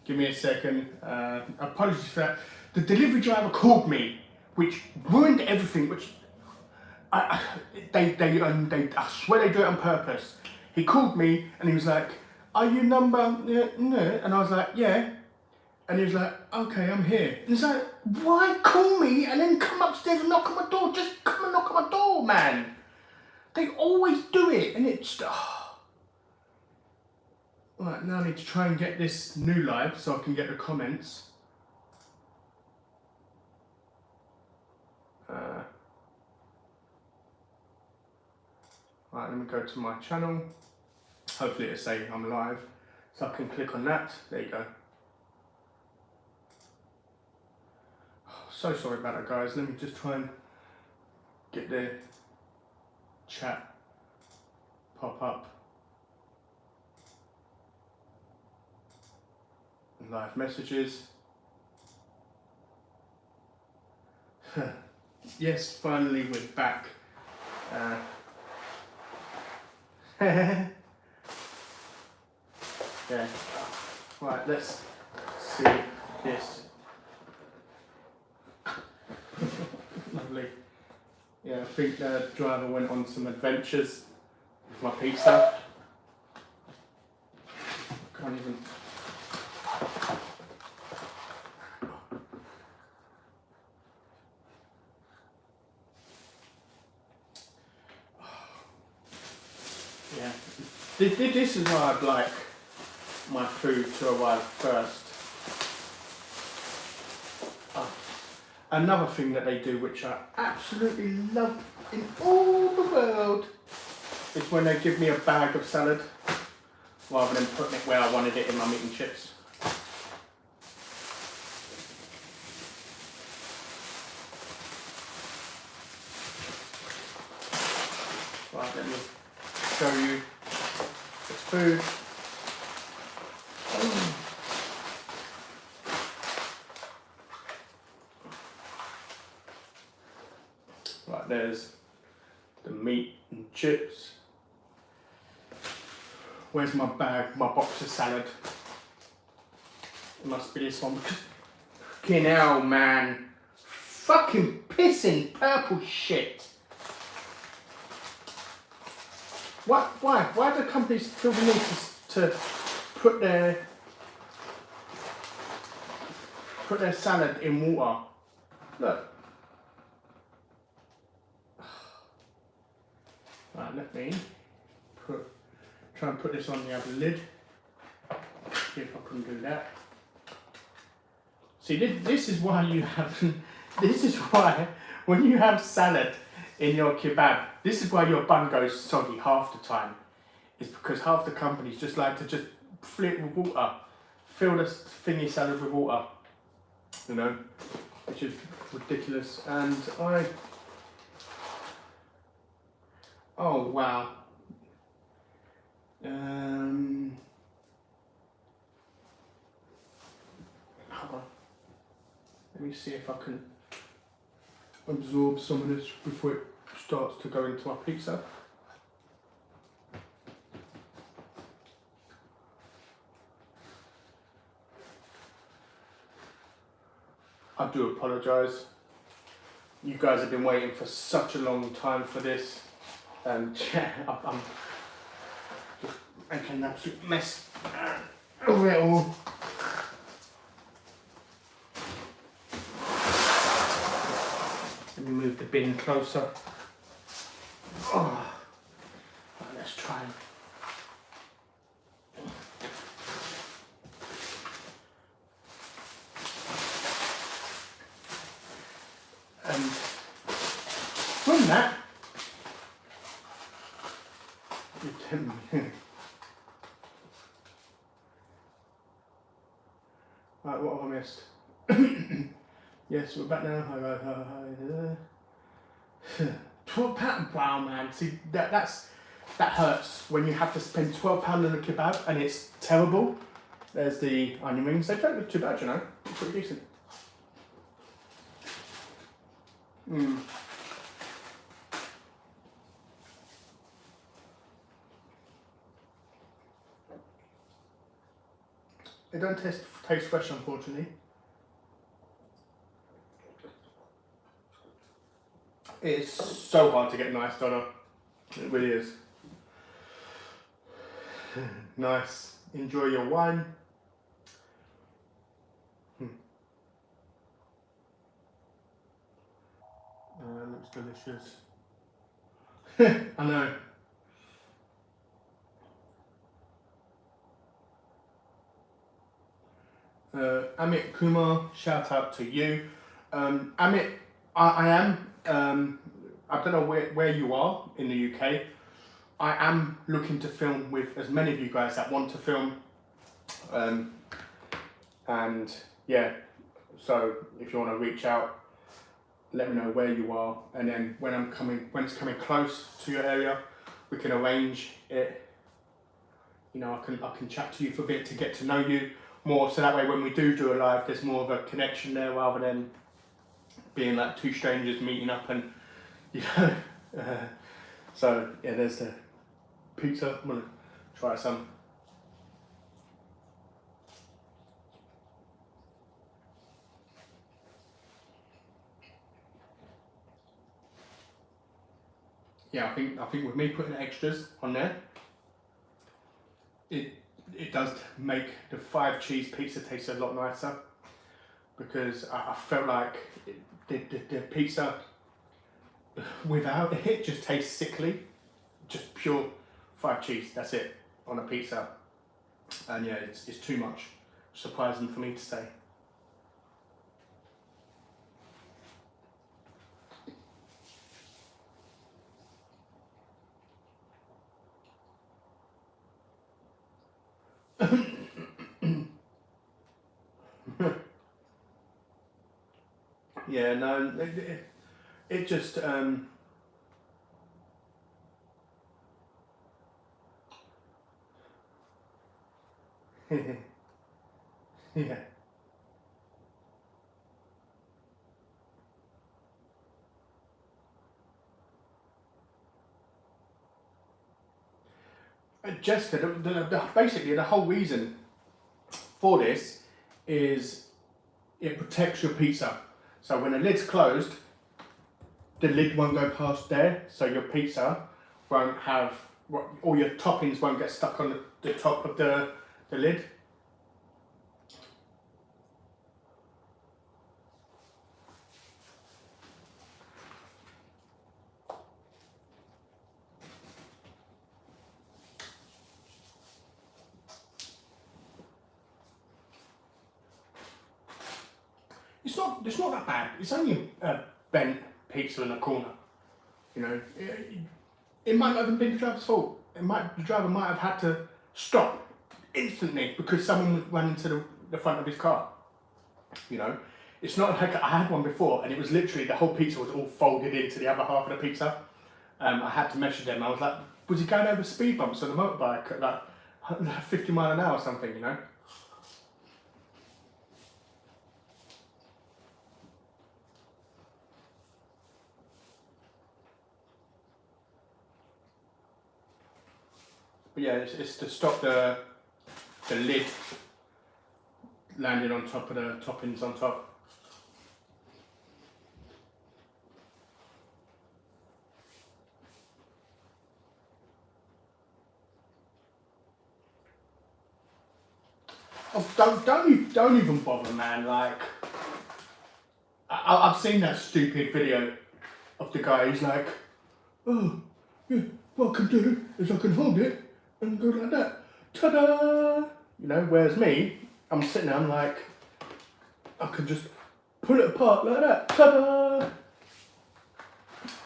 Give me a second. Apologies for that. The delivery driver called me, which ruined everything. Which I swear they do it on purpose. He called me and he was like, "Are you number no?" And I was like, "Yeah." And he was like, "Okay, I'm here." And he's like, "Why call me and then come upstairs and knock on my door? Just come and knock on my door, man." They always do it, and it's. Right, now I need to try and get this new live so I can get the comments. Right, let me go to my channel. Hopefully it'll say I'm live. So I can click on that. There you go. So sorry about that, guys. Let me just try and get the chat pop up. Live messages. Yes, finally we're back. Yeah. Right, let's see this. Lovely. Yeah, I think the driver went on some adventures with my pizza. Can't even. Yeah, this is why I'd like my food to arrive first. Another thing that they do, which I absolutely love in all the world, is when they give me a bag of salad rather than putting it where I wanted it in my meat and chips. Right, let me show you this food. Right, there's the meat and chips. Where's my bag, my box of salad? It must be this one because fucking hell, man. Fucking pissing purple shit. Why do companies feel the need to put their salad in water? Look. Right, let me try and put this on the other lid. See if I can do that. See, this is why you have. This is why when you have salad in your kebab, this is why your bun goes soggy half the time. It's because half the companies just like to just fill it with water, fill this thingy salad with water, you know, which is ridiculous. And oh wow. Hold on. Let me see if I can absorb some of this before it starts to go into our pizza. I do apologise. You guys have been waiting for such a long time for this, and I'm just making an absolute mess of it all. Let me move the bin closer. Oh. Right, let's try. And from that, you tell me. Right, what have I missed? Yes, we're back now. £12, wow, man. See, that hurts when you have to spend £12 on a kebab and it's terrible. There's the onion rings. They don't look too bad, you know. They're pretty decent. They don't taste taste fresh, unfortunately. It's so hard to get nice doner. It really is. Nice. Enjoy your wine. Looks delicious. I know. Amit Kumar, shout out to you. Amit, I am, I don't know where you are in the UK. I am looking to film with as many of you guys that want to film. And yeah, so if you want to reach out, let me know where you are, and then when it's coming close to your area, we can arrange it. You know, I can chat to you for a bit to get to know you more, so that way when we do a live, there's more of a connection there rather than being like two strangers meeting up and, you know. So yeah, there's the pizza. I'm gonna try some. Yeah, I think with me putting extras on there, it does make the 5 cheese pizza taste a lot nicer, because I felt like the pizza without it just tastes sickly. Just pure 5 cheese, that's it on a pizza. And yeah, it's too much. Surprising for me to say. Yeah, no, it just yeah. Jessica, basically the whole reason for this is it protects your pizza. So when the lid's closed, the lid won't go past there, so your pizza won't have, all your toppings won't get stuck on the top of the lid. It's not that bad. It's only a bent pizza in a corner. You know, it might not have been the driver's fault. The driver might have had to stop instantly because someone ran into the front of his car. You know, it's not like I had one before and it was literally the whole pizza was all folded into the other half of the pizza. I had to measure them. I was like, was he going over speed bumps on the motorbike at like 50 mile an hour or something, you know? But yeah, it's to stop the lid landing on top of the toppings on top. Oh, don't even bother, man. Like, I've seen that stupid video of the guy. He's like, oh, yeah, what I can do is I can hold it and go like that. Ta-da! You know, whereas me, I'm sitting there, I'm like, I can just pull it apart like that. Ta-da!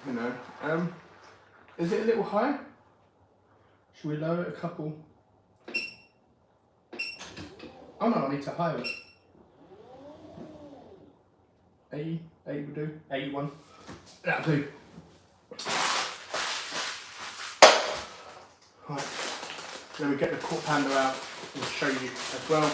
You know, is it a little high? Should we lower it a couple? Oh no, I need to higher it. 80 would do, 81. That'll do. Right, then we get the quarter pounder out and show you as well.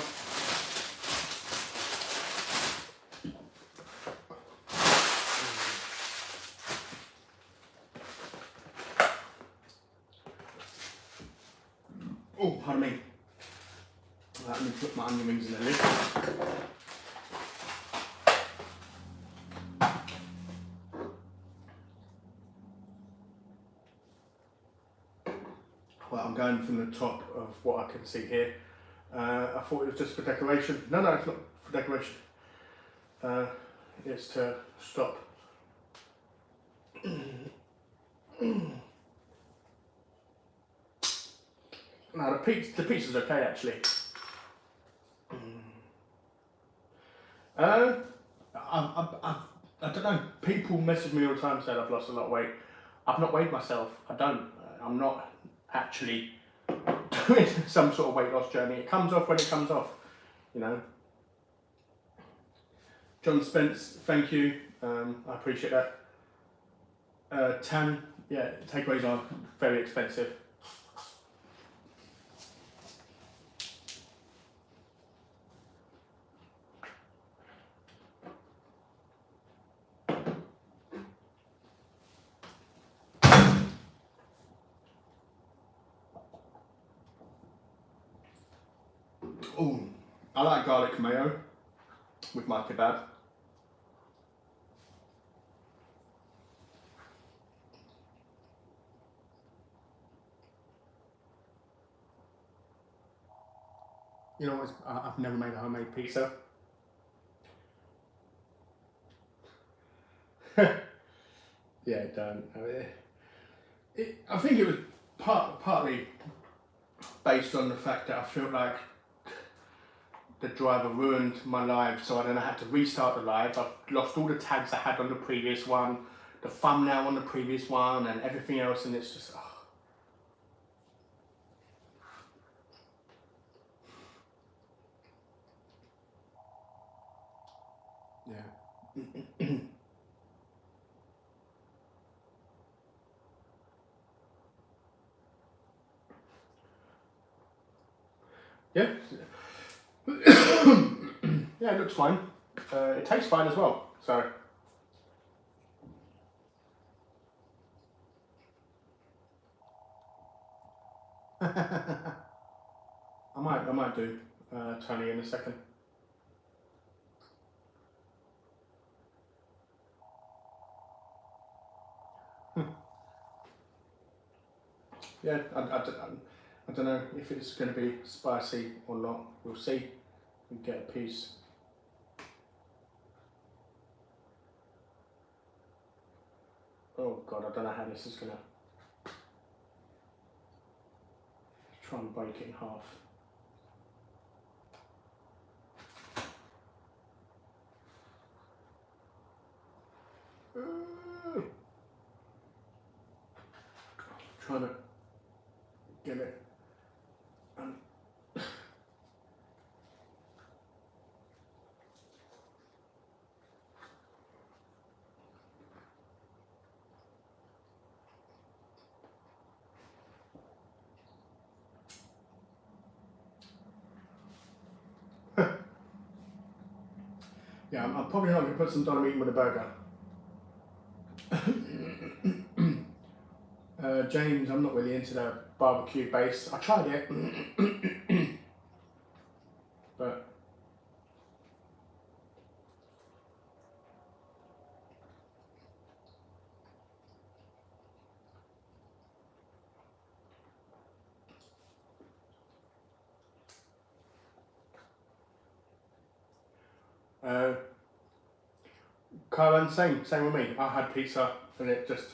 Oh, pardon me. Right. let me put my onion rings in the lid. Well, I'm going from the top of what I can see here. I thought it was just for decoration. No, it's not for decoration. It's to stop. No, the pizza's okay actually. I don't know. People message me all the time saying I've lost a lot of weight. I've not weighed myself. I'm not actually doing some sort of weight loss journey. It comes off when it comes off, you know. John Spence, thank you. I appreciate that. Tan, yeah, takeaways are very expensive. Oh, I like garlic mayo with my kebab. You know, I've never made a homemade pizza. Yeah, don't. I think it was partly based on the fact that I felt like the driver ruined my live, so then I had to restart the live. I've lost all the tags I had on the previous one, the thumbnail on the previous one, and everything else, and it's just, oh. Yeah. Yeah. Yeah, it looks fine. It tastes fine as well, so. I might do Tony in a second. Yeah, I don't know if it's going to be spicy or not. We'll see. We'll get a piece. Oh God, I don't know how this is going to. Try and break it in half. Trying to get it. Yeah, I'm probably not going to put some dynamite with a burger. James, I'm not really into the barbecue base. I tried it, but Karen, same with me. I had pizza and it just,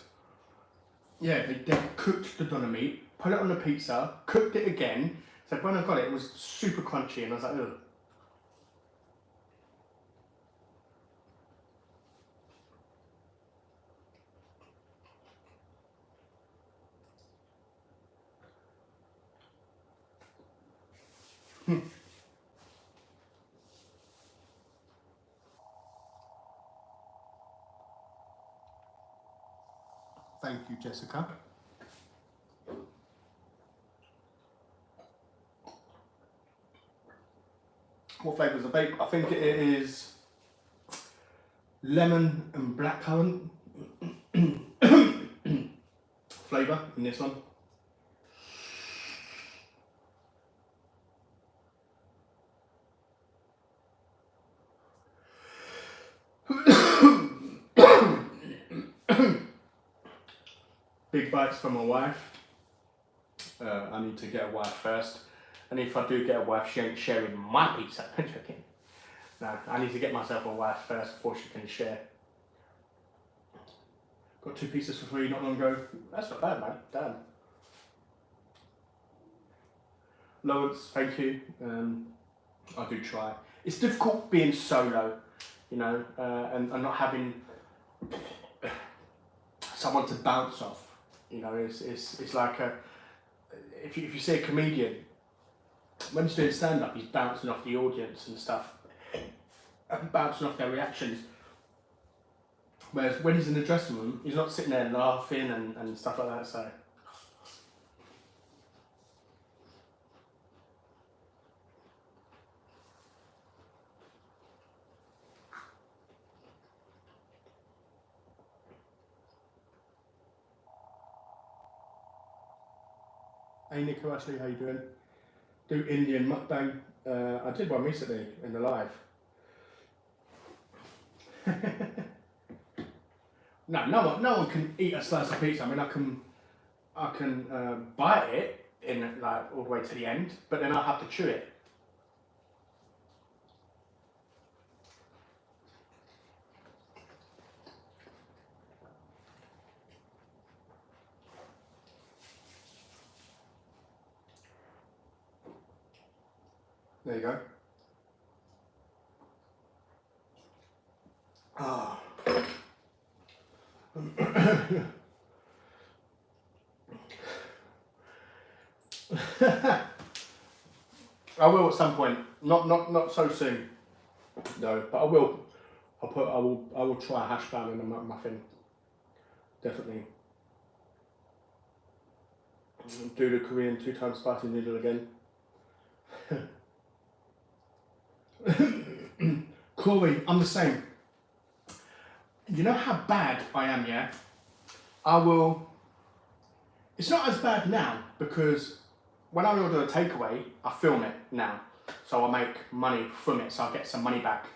yeah, they cooked the doner meat, put it on the pizza, cooked it again. So when I got it, it was super crunchy, and I was like, ugh. Thank you, Jessica. What flavour is the vape? I think it is lemon and blackcurrant flavour in this one. Big bites for my wife. I need to get a wife first. And if I do get a wife, she ain't sharing my pizza. I'm joking. No, I need to get myself a wife first before she can share. Got 2 pizzas for free not long ago. That's not bad, man. Damn. Lawrence, thank you. I do try. It's difficult being solo, you know, and not having someone to bounce off. You know, it's like if you see a comedian, when he's doing stand-up, he's bouncing off the audience and stuff, and bouncing off their reactions. Whereas when he's in the dressing room, he's not sitting there laughing and stuff like that, so. Hey Nico, Ashley, how you doing? Do Indian mukbang. I did one recently in the live. No one can eat a slice of pizza. I mean, I can bite it in like all the way to the end, but then I have to chew it. There you go. Ah. I will at some point. Not so soon, though. But I will. I will try a hash brown and a muffin. Definitely. Do the Korean 2 times spicy noodle again. Corey, I'm the same. You know how bad I am, yeah? I will. It's not as bad now because when I order a takeaway, I film it now. So I make money from it, so I get some money back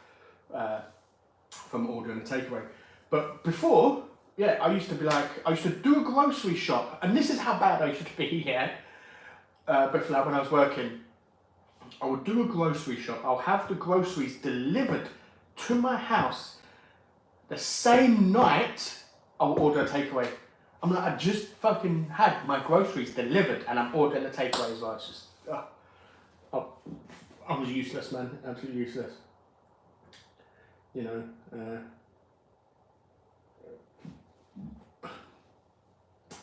from ordering a takeaway. But before, yeah, I used to do a grocery shop, and this is how bad I used to be, yeah? Before, like, when I was working, I would do a grocery shop, I'll have the groceries delivered to my house. The same night, I will order a takeaway. I'm like, I just fucking had my groceries delivered and I'm ordering a takeaway as well. It's just, I was useless, man. Absolutely useless. You know,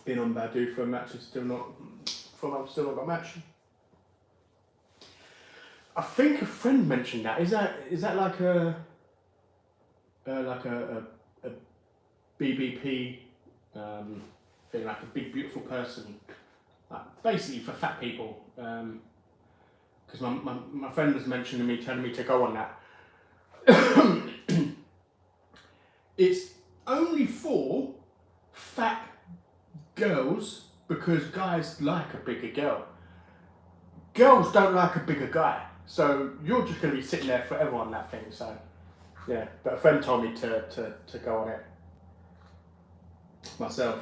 been on Badu for a match and still not got a match. I think a friend mentioned that. Is that like a BBP thing, like a big beautiful person, like basically for fat people? Because my friend was mentioning me, telling me to go on that. It's only for fat girls because guys like a bigger girl. Girls don't like a bigger guy, so you're just going to be sitting there forever on that thing. So yeah, but a friend told me to go on it myself.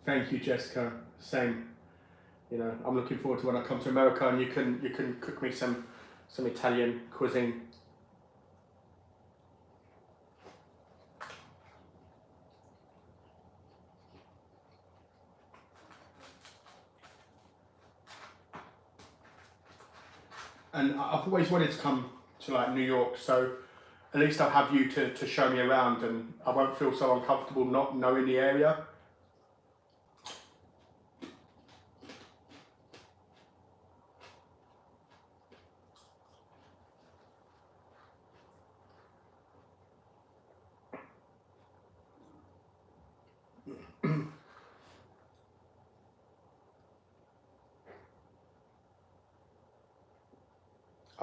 Thank you, Jessica. Same. You know, I'm looking forward to when I come to America and you can cook me some Italian cuisine. And I've always wanted to come to like New York, so at least I'll have you to show me around and I won't feel so uncomfortable not knowing the area.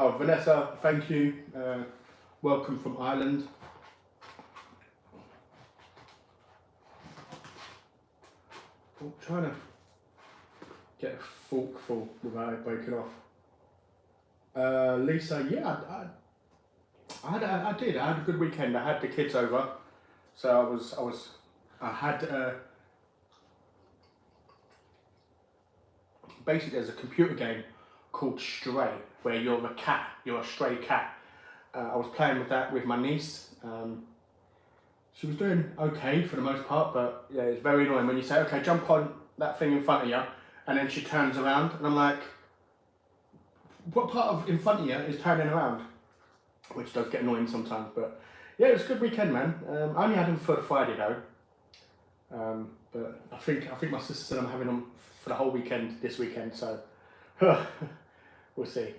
Oh, Vanessa, thank you. Welcome from Ireland. I'm trying to get a forkful without it breaking off. Lisa, yeah, I did. I had a good weekend. I had the kids over, so I had basically there's a computer game called Stray where you're a cat, you're a stray cat. I was playing with that with my niece. She was doing okay for the most part, but yeah, it's very annoying when you say, okay, jump on that thing in front of you, and then she turns around, and I'm like, what part of in front of you is turning around? Which does get annoying sometimes, but yeah, it was a good weekend, man. I only had them for the Friday though, but I think my sister said I'm having them for the whole weekend this weekend, so we'll see.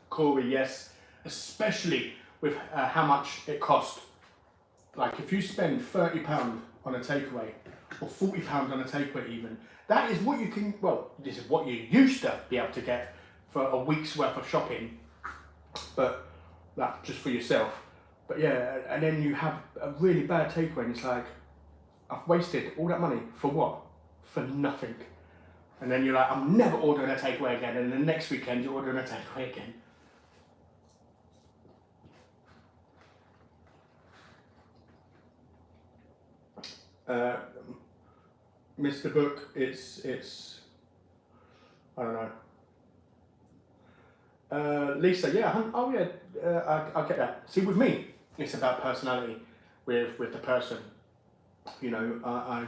Corey, yes, especially with how much it cost. Like if you spend £30 on a takeaway, or £40 on a takeaway even, that is what you can, well, this is what you used to be able to get for a week's worth of shopping, but like just for yourself. But yeah, and then you have a really bad takeaway and it's like, I've wasted all that money for what? For nothing. And then you're like, I'm never ordering a takeaway again, and the next weekend you're ordering a takeaway again. Mr. Book, it's I don't know. Lisa, yeah, oh yeah, I get that. See, with me, it's about personality. With the person, you know,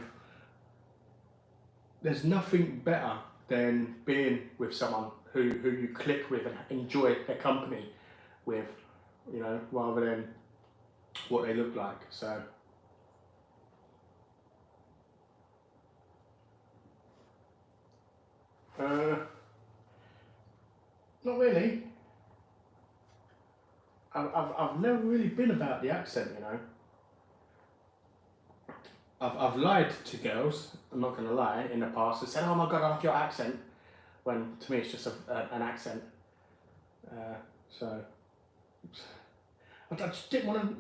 there's nothing better than being with someone who you click with and enjoy their company with, you know, rather than what they look like. So. Not really. I've never really been about the accent, you know. I've lied to girls, I'm not going to lie, in the past and said, oh my god, I love your accent, when to me it's just an accent. So, I just didn't want to,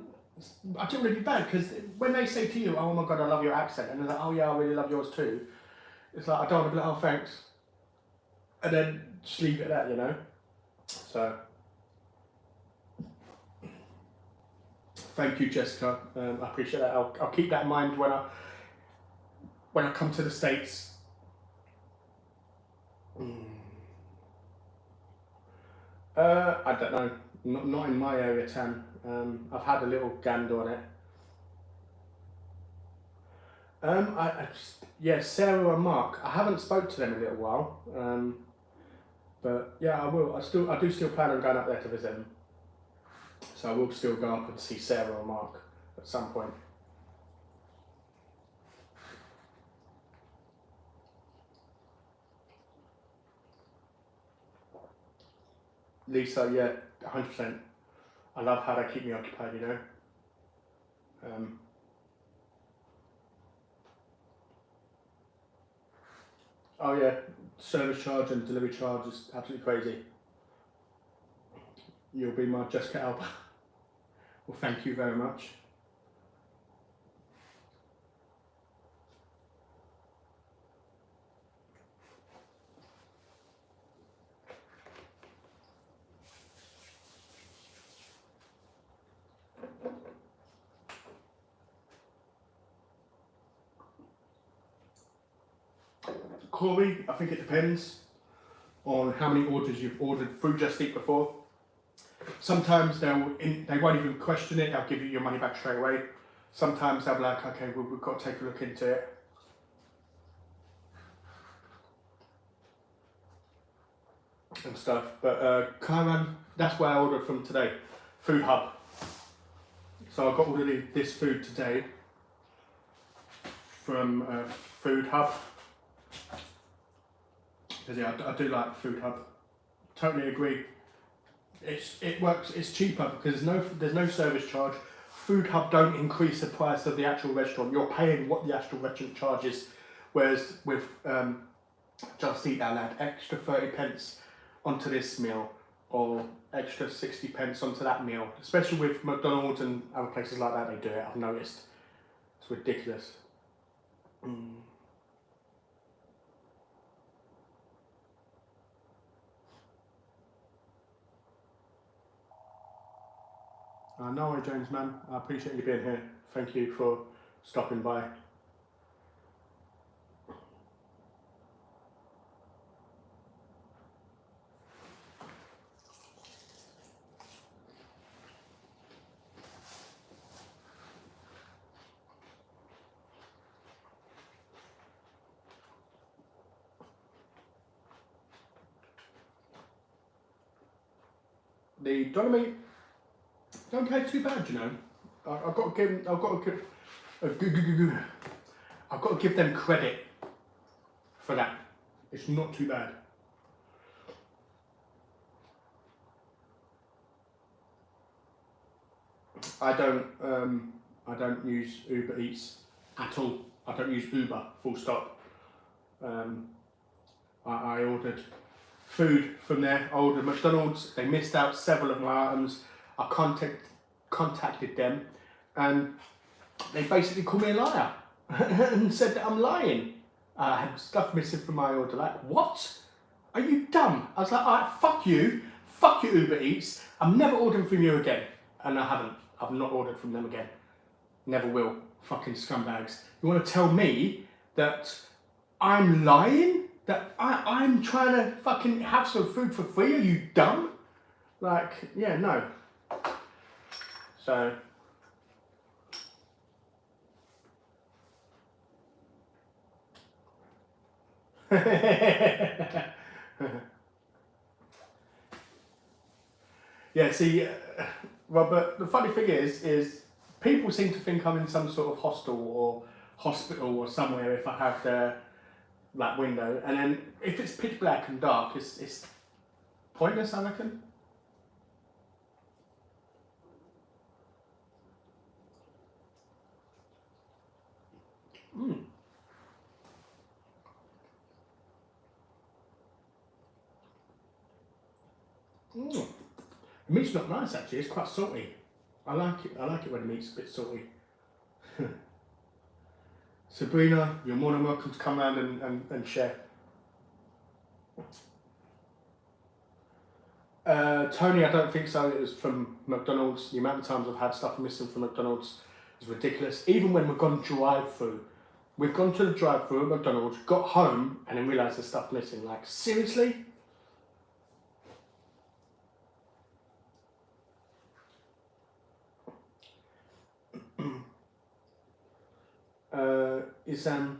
I didn't want to be bad, because when they say to you, oh my god, I love your accent, and they're like, oh yeah, I really love yours too, it's like, I don't want to be like, oh thanks, and then just leave it at that, you know. So, thank you, Jessica. I appreciate that. I'll keep that in mind when I come to the States. I don't know. Not in my area, Tan. I've had a little gander on it. Yeah, Sarah and Mark. I haven't spoke to them in a little while. But yeah, I will. I do still plan on going up there to visit them. So I will still go up and see Sarah or Mark at some point. Lisa, yeah, 100%. I love how they keep me occupied, you know. Oh yeah, service charge and delivery charge is absolutely crazy. You'll be my Jessica Alba. Well, thank you very much. Corey, I think it depends on how many orders you've ordered through Just Eat before. Sometimes they won't even question it, they'll give you your money back straight away. Sometimes they'll be like, okay, well, we've got to take a look into it. And stuff, but Kairan, that's where I ordered from today, Food Hub. So I got all of this food today from Food Hub. Because yeah, I do like Food Hub. Totally agree. It works. It's cheaper because there's no service charge. Food Hub don't increase the price of the actual restaurant. You're paying what the actual restaurant charges. Whereas with Just Eat That Lad, extra 30 pence onto this meal, or extra 60 pence onto that meal. Especially with McDonald's and other places like that, they do it, I've noticed. It's ridiculous. No way, James, man. I appreciate you being here. Thank you for stopping by. The Dolomite don't play too bad, you know. I've got to give them credit for that. It's not too bad. I don't use Uber Eats at all. I don't use Uber, full stop. I ordered food from there. I ordered McDonald's. They missed out several of my items. I contacted them, and they basically called me a liar and said that I'm lying. I had stuff missing from my order. Like, what? Are you dumb? I was like, all right, fuck you, Uber Eats. I'm never ordering from you again, and I haven't. I've not ordered from them again. Never will. Fucking scumbags. You want to tell me that I'm lying? That I'm trying to fucking have some food for free? Are you dumb? Like, yeah, no. So. Yeah, see, Robert, the funny thing is people seem to think I'm in some sort of hostel or hospital or somewhere if I have that window, and then if it's pitch black and dark, it's pointless, I reckon. The meat's not nice actually, it's quite salty. I like it when the meat's a bit salty. Sabrina, you're more than welcome to come around and share. Tony, I don't think so. It was from McDonald's. The amount of times I've had stuff missing from McDonald's is ridiculous. Even when we've gone drive-through. We've gone to the drive-through at McDonald's, got home, and then realised there's stuff missing. Like, seriously? Isam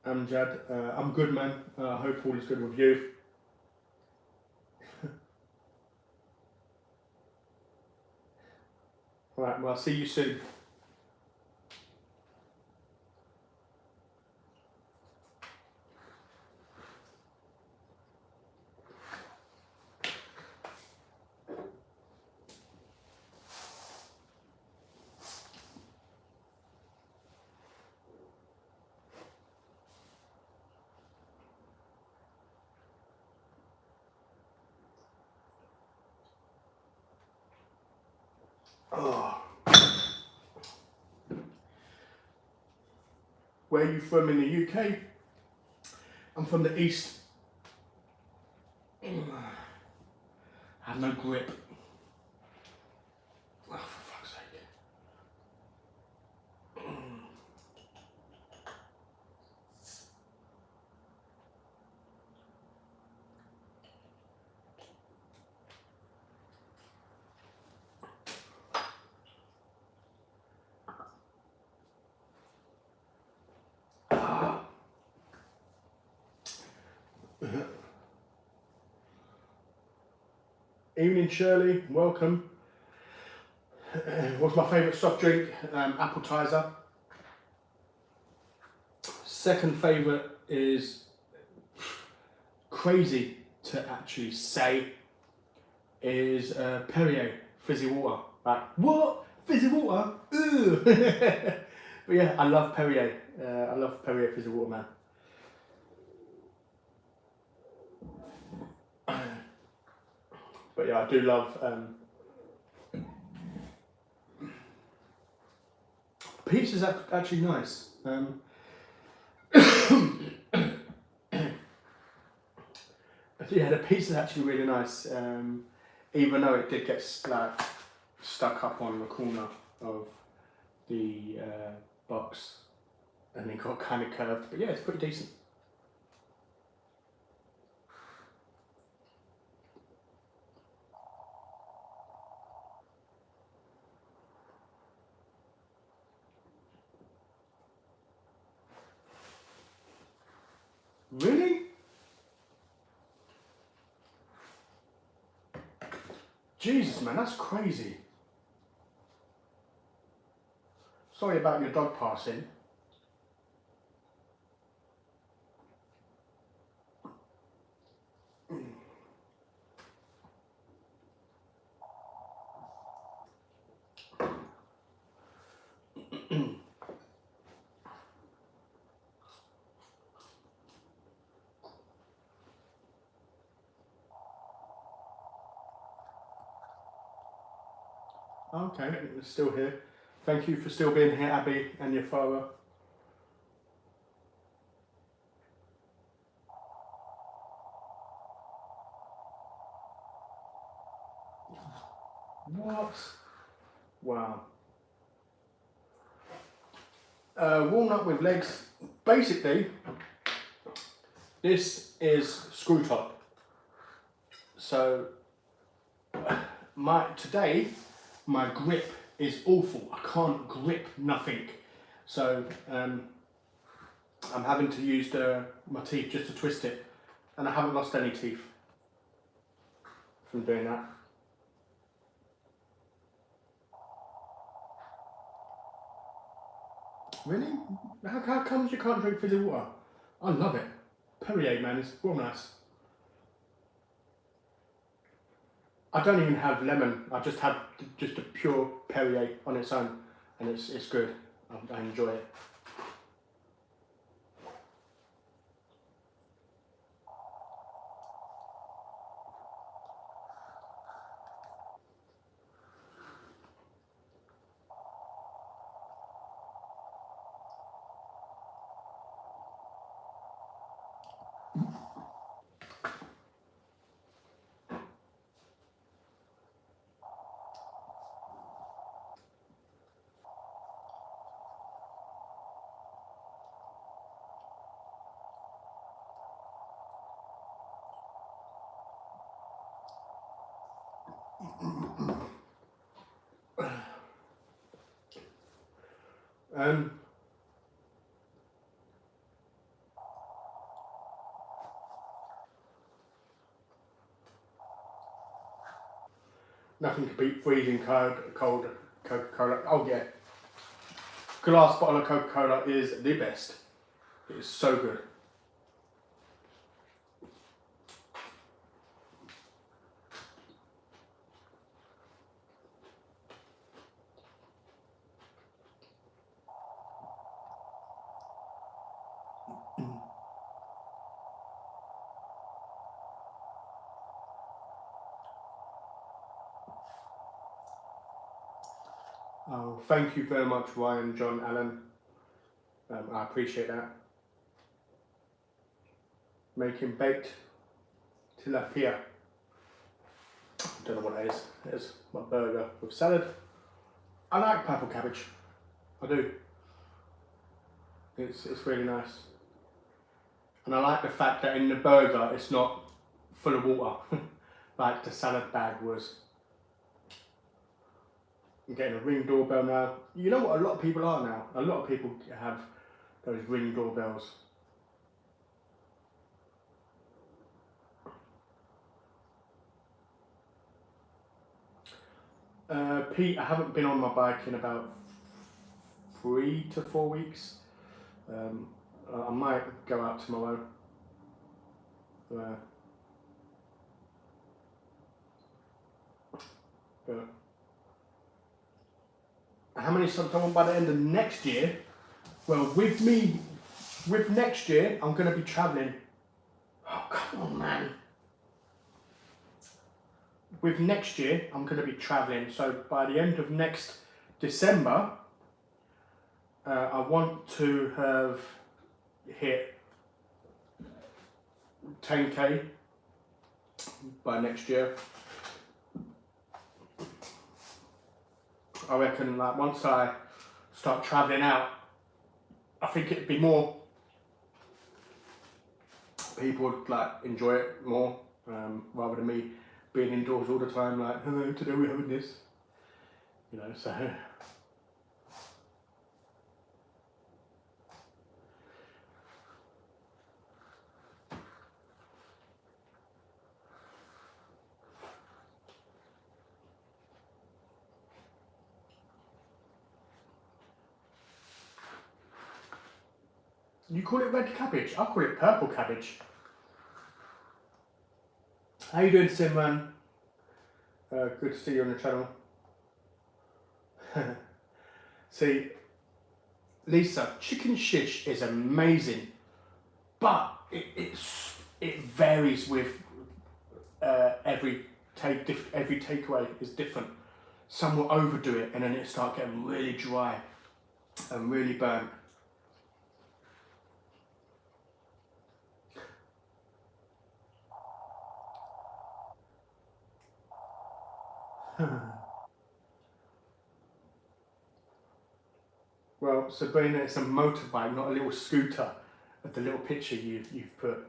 Amjad, I'm good, man. I hope all is good with you. Alright, well, I'll see you soon. Oh. Where are you from in the UK? I'm from the east. I have no grip. Oh, for fuck's sake. Evening, Shirley. Welcome. What's my favourite soft drink? Appetizer. Second favourite is crazy to actually say is Perrier fizzy water. Like, what? Fizzy water? Ugh. But yeah, I love Perrier. I love Perrier fizzy water, man. But yeah, I do love pizza's actually nice. Yeah, the pizza's actually really nice. Even though it did get like stuck up on the corner of the box, and it got kind of curved. But yeah, it's pretty decent. Really? Jesus, man, that's crazy. Sorry about your dog passing. Okay, it's still here. Thank you for still being here, Abby, and your father. What? Wow. Walnut with legs. Basically, this is screw top. So today my grip is awful. I can't grip nothing. So I'm having to use my teeth just to twist it, and I haven't lost any teeth from doing that. Really? How comes you can't drink fizzy water? I love it. Perrier, man, it's real nice. I don't even have lemon. I just have just a pure Perrier on its own, and it's good. I enjoy it. Nothing can beat freezing cold Coca-Cola. Oh yeah, glass bottle of Coca-Cola is the best. It is so good. Oh, thank you very much, Ryan, John, Alan. I appreciate that. Making baked tilapia. I don't know what that is. It's my burger with salad. I like purple cabbage. I do. It's really nice. And I like the fact that in the burger it's not full of water like the salad bag was. I'm getting a Ring doorbell now. You know what a lot of people are now? A lot of people have those Ring doorbells. Pete, I haven't been on my bike in about 3 to 4 weeks. I might go out tomorrow. But how many subs I want by the end of next year? Well, with next year, I'm going to be travelling. Oh, come on, man. with next year, I'm going to be travelling. So by the end of next December, I want to have hit 10k by next year. I reckon like once I start travelling out, I think it'd be more, people would like enjoy it more, rather than me being indoors all the time like, hello, today we're having this, you know, so. You call it red cabbage, I call it purple cabbage. How you doing, Simran? Good to see you on the channel. See, Lisa, chicken shish is amazing, but it varies with every takeaway is different. Some will overdo it and then it start getting really dry and really burnt. Well, Sabrina, it's a motorbike, not a little scooter. Of the little picture you've put.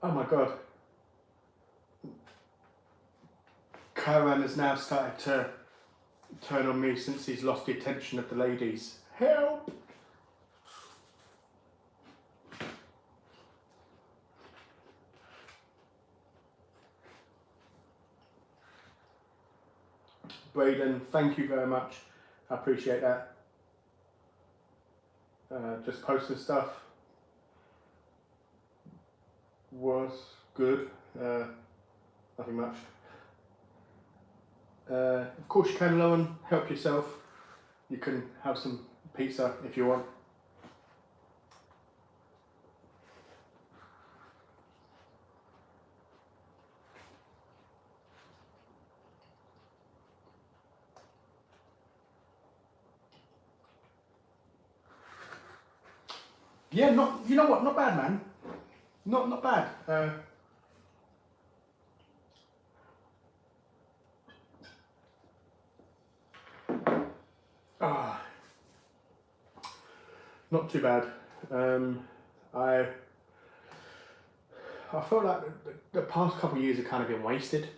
Oh my God. Karan has now started to turn on me since he's lost the attention of the ladies. Help! Braden, thank you very much. I appreciate that. Just posting stuff was good. Nothing much. Of course you can, Lauren, help yourself. You can have some pizza if you want. Yeah, you know what, not bad, man. Not bad. Not too bad. I felt like the past couple of years have kind of been wasted.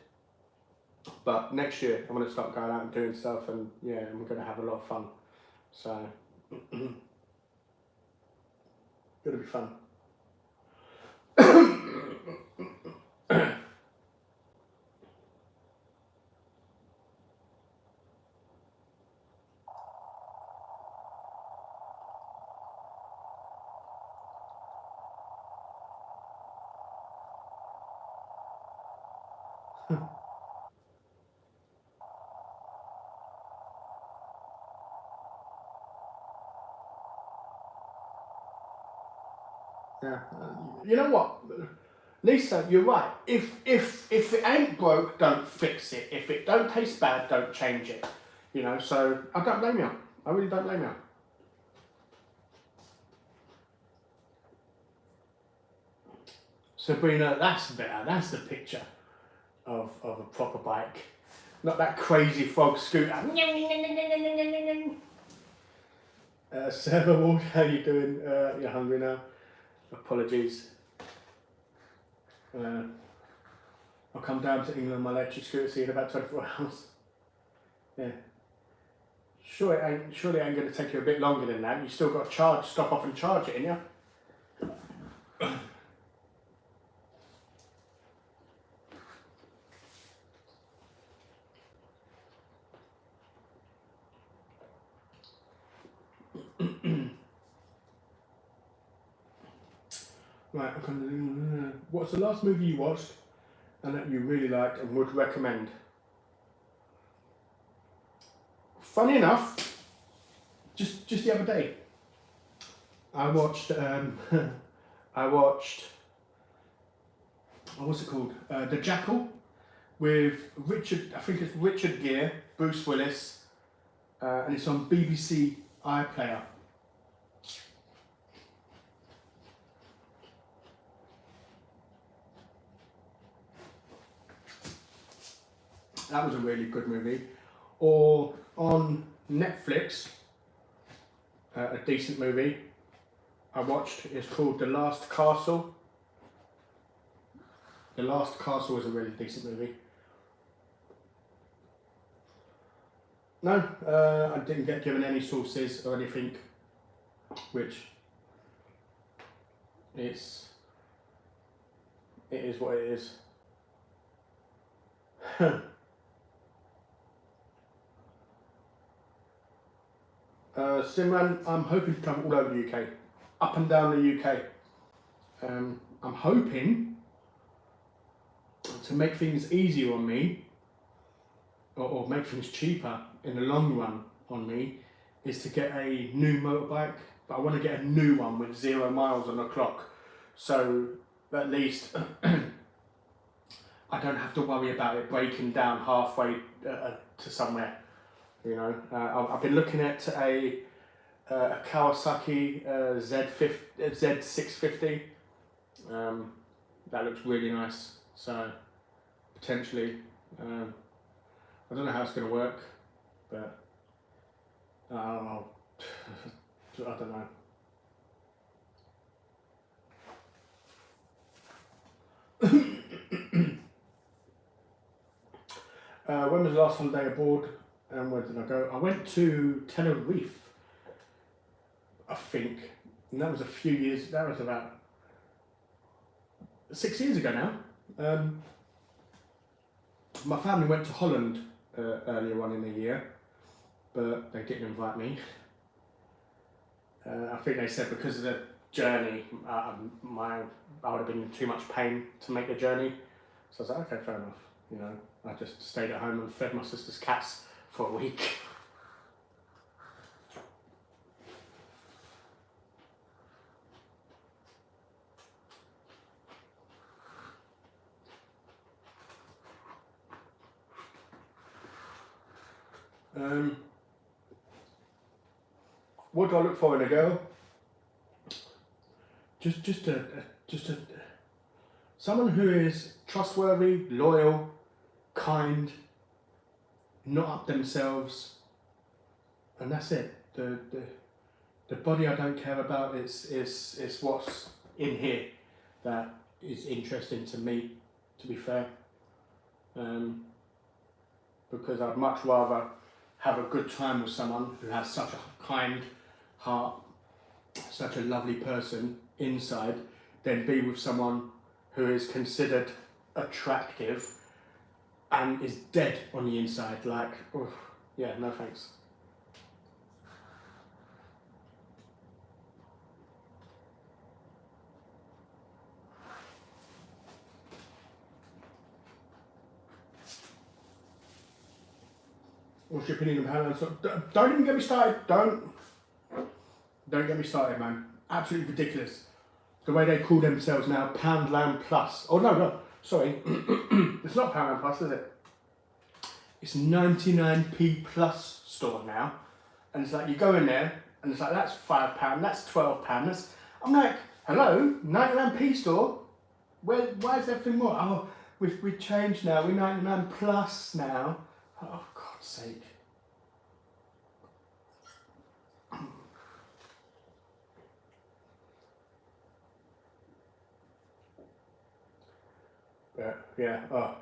But next year I'm going to start going out and doing stuff, and yeah, I'm going to have a lot of fun. So, it'll be fun. Yeah, you know what, Lisa, you're right. If it ain't broke, don't fix it. If it don't taste bad, don't change it. You know, so I don't blame you. I really don't blame you. Sabrina, that's better. That's the picture of a proper bike, not that crazy frog scooter. Sarah Ward, how you doing? You're hungry now? Apologies. I'll come down to England on my electric scooter, see you in about 24 hours. Yeah. Surely it ain't going to take you a bit longer than that. You still got to stop off and charge it, ain't you? Right, what's the last movie you watched and that you really liked and would recommend? Funny enough, just the other day, I watched what's it called? The Jackal with Richard, I think it's Richard Gere, Bruce Willis, and it's on BBC iPlayer. That was a really good movie. Or on Netflix, a decent movie I watched is called The Last Castle. The Last Castle is a really decent movie. No, I didn't get given any sources or anything, which it is what it is. Simran, I'm hoping to travel all over the UK, up and down the UK. I'm hoping to make things easier on me, or make things cheaper in the long run on me, is to get a new motorbike. But I want to get a new one with 0 miles on the clock, so at least I don't have to worry about it breaking down halfway to somewhere. You know, I've been looking at a Kawasaki Z650. That looks really nice. So potentially, I don't know how it's going to work, but I don't know. When was the last holiday abroad? And where did I go? I went to Tenerife, I think, and that was a few years. That was about 6 years ago now. My family went to Holland earlier on in the year, but they didn't invite me. I think they said because of the journey, I would have been in too much pain to make the journey. So I was like, okay, fair enough. You know, I just stayed at home and fed my sister's cats for a week. What do I look for in a girl? Just someone who is trustworthy, loyal, kind, not up themselves, and that's it. The body I don't care about. It's what's in here that is interesting to me, to be fair. Because I'd much rather have a good time with someone who has such a kind heart, such a lovely person inside, than be with someone who is considered attractive and is dead on the inside. Like, oof, yeah, no thanks. What's your opinion of Poundland? So, don't even get me started. Don't get me started, man. Absolutely ridiculous. The way they call themselves now, Poundland Plus. Oh no, sorry. It's not Poundland Plus, is it? It's 99p plus store now. And it's like, you go in there, and it's like, that's £5, that's £12. I'm like, hello, 99p store? Why is everything more? Oh, we've changed now, we're 99 plus now. Oh, for God's sake. Yeah, oh.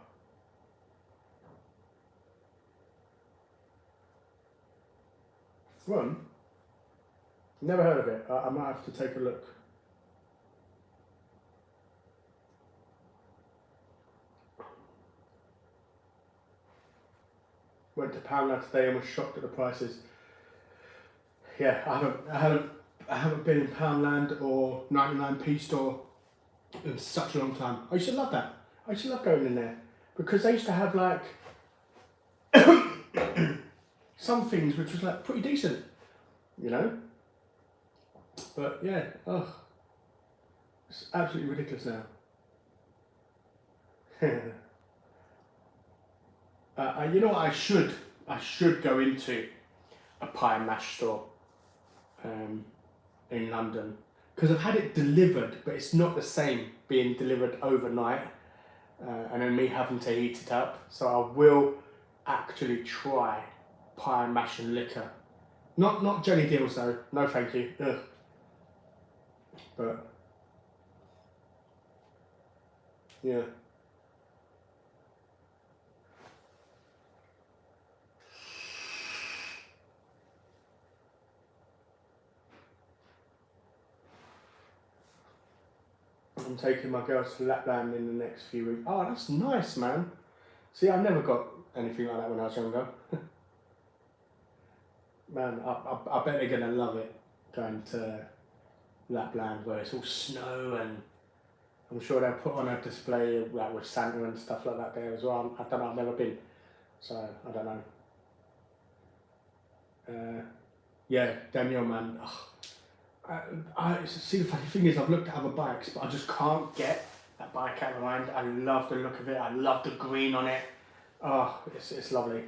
One? Never heard of it. I might have to take a look. Went to Poundland today and was shocked at the prices. Yeah, I haven't been in Poundland or 99p store in such a long time. I used to love that. I used to love going in there because they used to have like some things which was like pretty decent, you know. But yeah, oh, it's absolutely ridiculous now. You know what? I should go into a pie and mash store um, in London because I've had it delivered, but it's not the same being delivered overnight and then me having to heat it up. So I will actually try pie and mash and liquor. Not jelly deals though. No, thank you. Ugh. But yeah. I'm taking my girls to Lapland in the next few weeks. Oh, that's nice, man. See, I never got anything like that when I was younger. Man, I bet they're gonna love it going to Lapland where it's all snow and I'm sure they'll put on a display like with Santa and stuff like that there as well. I don't know, I've never been, so I don't know. Yeah, Daniel, man. Oh, I see. The funny thing is, I've looked at other bikes, but I just can't get that bike out of my mind. I love the look of it. I love the green on it. Oh, it's lovely.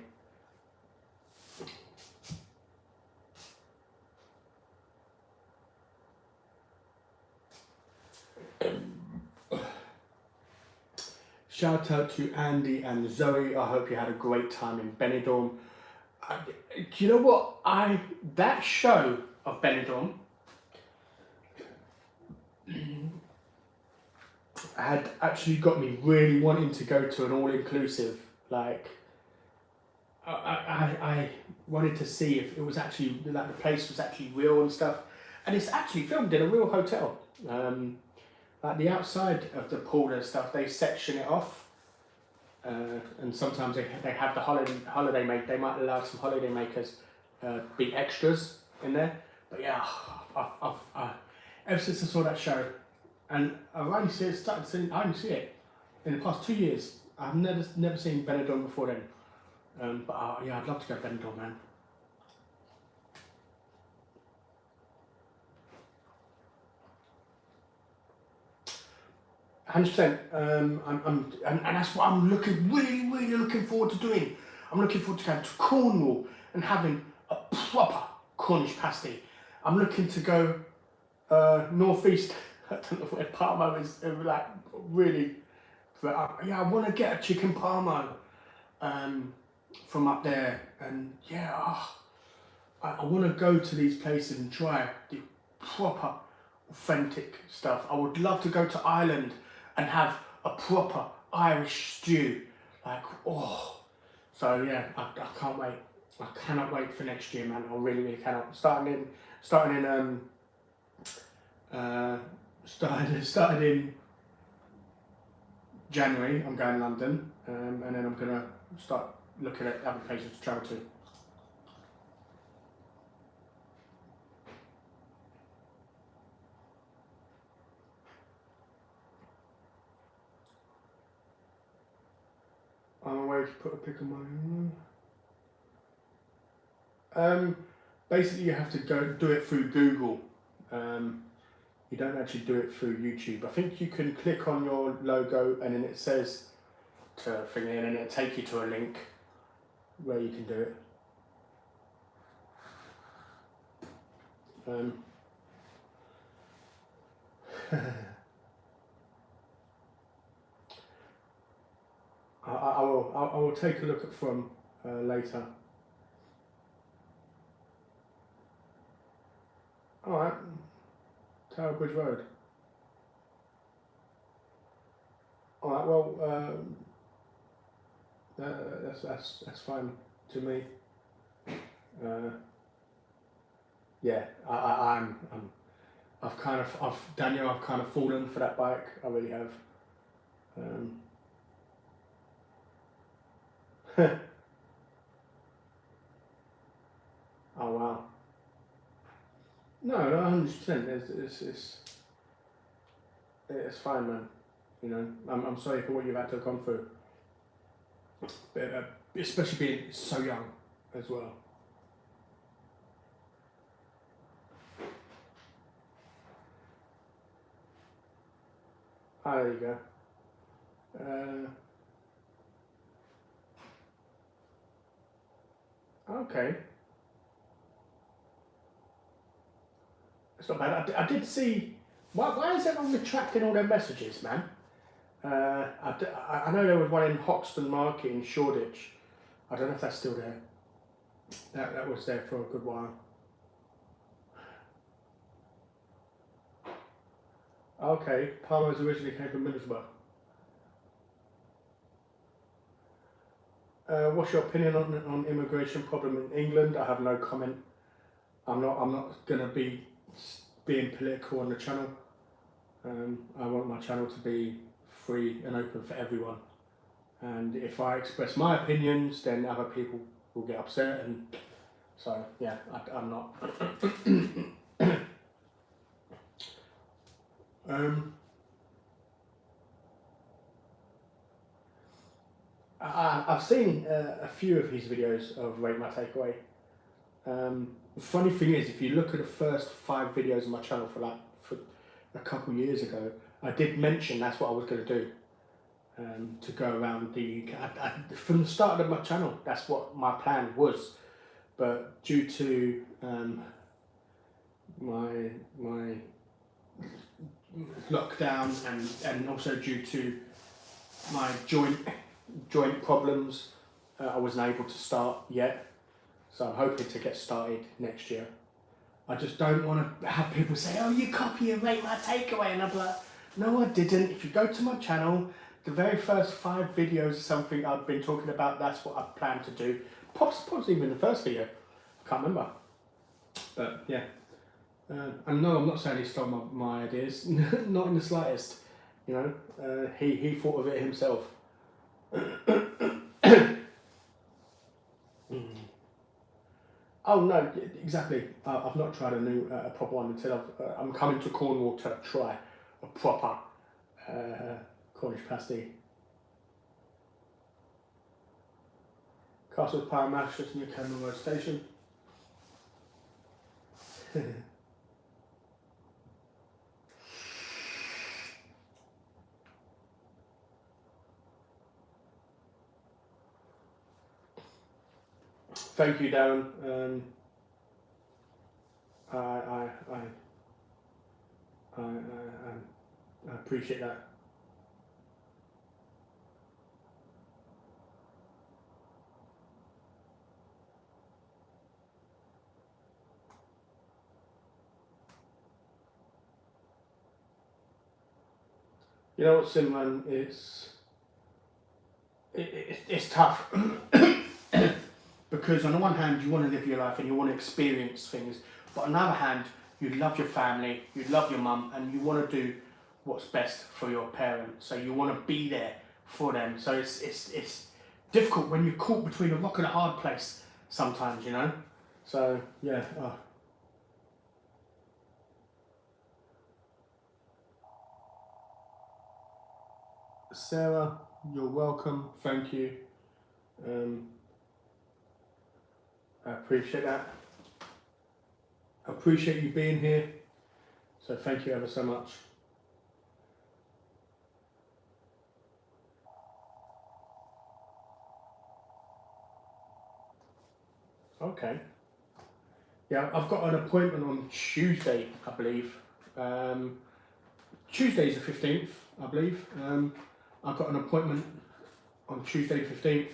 Shout out to Andy and Zoe. I hope you had a great time in Benidorm. Do you know what? That show of Benidorm had actually got me really wanting to go to an all-inclusive. Like, I wanted to see if it was actually, like, the place was actually real and stuff. And it's actually filmed in a real hotel. Like the outside of the pool and stuff, they section it off. And sometimes they have the holiday make. They might allow some holiday makers be extras in there. But yeah, ever since I saw that show, and I've only I only see it in the past 2 years. I've never seen Benidorm before then. But yeah, I'd love to go to Benidorm, man. 100%. And that's what I'm really looking forward to doing. I'm looking forward to going to Cornwall and having a proper Cornish pasty. I'm looking to go northeast. I don't know where Parmo is, like really. But yeah, I want to get a chicken Parmo from up there, and yeah, I want to go to these places and try the proper authentic stuff. I would love to go to Ireland and have a proper Irish stew. Like, oh. So yeah, I can't wait. I cannot wait for next year, man. I really cannot. Starting in January, I'm going to London, and then I'm gonna start looking at other places to travel to. I'm away to put a pic of my. Basically, you have to go do it through Google. You don't actually do it through YouTube. I think you can click on your logo and then it says to thing in, and it'll take you to a link where you can do it. I will take a look at from later. All right, Tower Bridge Road. All right, well, that's fine to me. Yeah, I've kind of, Daniel, I've kind of fallen for that bike. I really have. Oh wow. No, 100%. It's fine, man. You know, I'm sorry for what you've had to have gone through, but, especially being so young as well. Ah, there you go. Okay. It's not bad. I did see. Why is everyone retracting all their messages, man? I know there was one in Hoxton Market in Shoreditch. I don't know if that's still there. That was there for a good while. Okay, Palmer's originally came from Middlesbrough. What's your opinion on immigration problem in England? I have no comment. I'm not gonna be being political on the channel. I want my channel to be free and open for everyone. And if I express my opinions, then other people will get upset. And so yeah, I'm not. I've seen a few of his videos of Rate My Takeaway. The funny thing is, if you look at the first 5 videos on my channel for a couple of years ago, I did mention that's what I was going to do, to go around the UK. From the start of my channel, that's what my plan was, but due to my lockdown and also due to my joint problems, I wasn't able to start yet. So I'm hoping to get started next year. I just don't want to have people say, oh, you copy and Rate My Takeaway. And I'm like, no, I didn't. If you go to my channel, the very first 5 videos is something I've been talking about. That's what I plan to do. Possibly even the first video. I can't remember. But yeah. And no, I'm not saying he stole my ideas. Not in the slightest. You know, he thought of it himself. Oh no, exactly. I've not tried a proper one until I'm coming to Cornwall to try a proper Cornish pasty. Castle's Power Mash, just near Camden Road Station. Thank you, Darren. I appreciate that. You know what, Simran, it's tough. Because on the one hand, you want to live your life and you want to experience things, but on the other hand, you love your family, you love your mum, and you want to do what's best for your parents. So you want to be there for them. So it's difficult when you're caught between a rock and a hard place sometimes, you know. So yeah. Sarah, you're welcome. Thank you. I appreciate that. I appreciate you being here. So thank you ever so much. Okay. Yeah, I've got an appointment on Tuesday, I believe. Tuesday's the 15th, I believe. I've got an appointment on Tuesday the 15th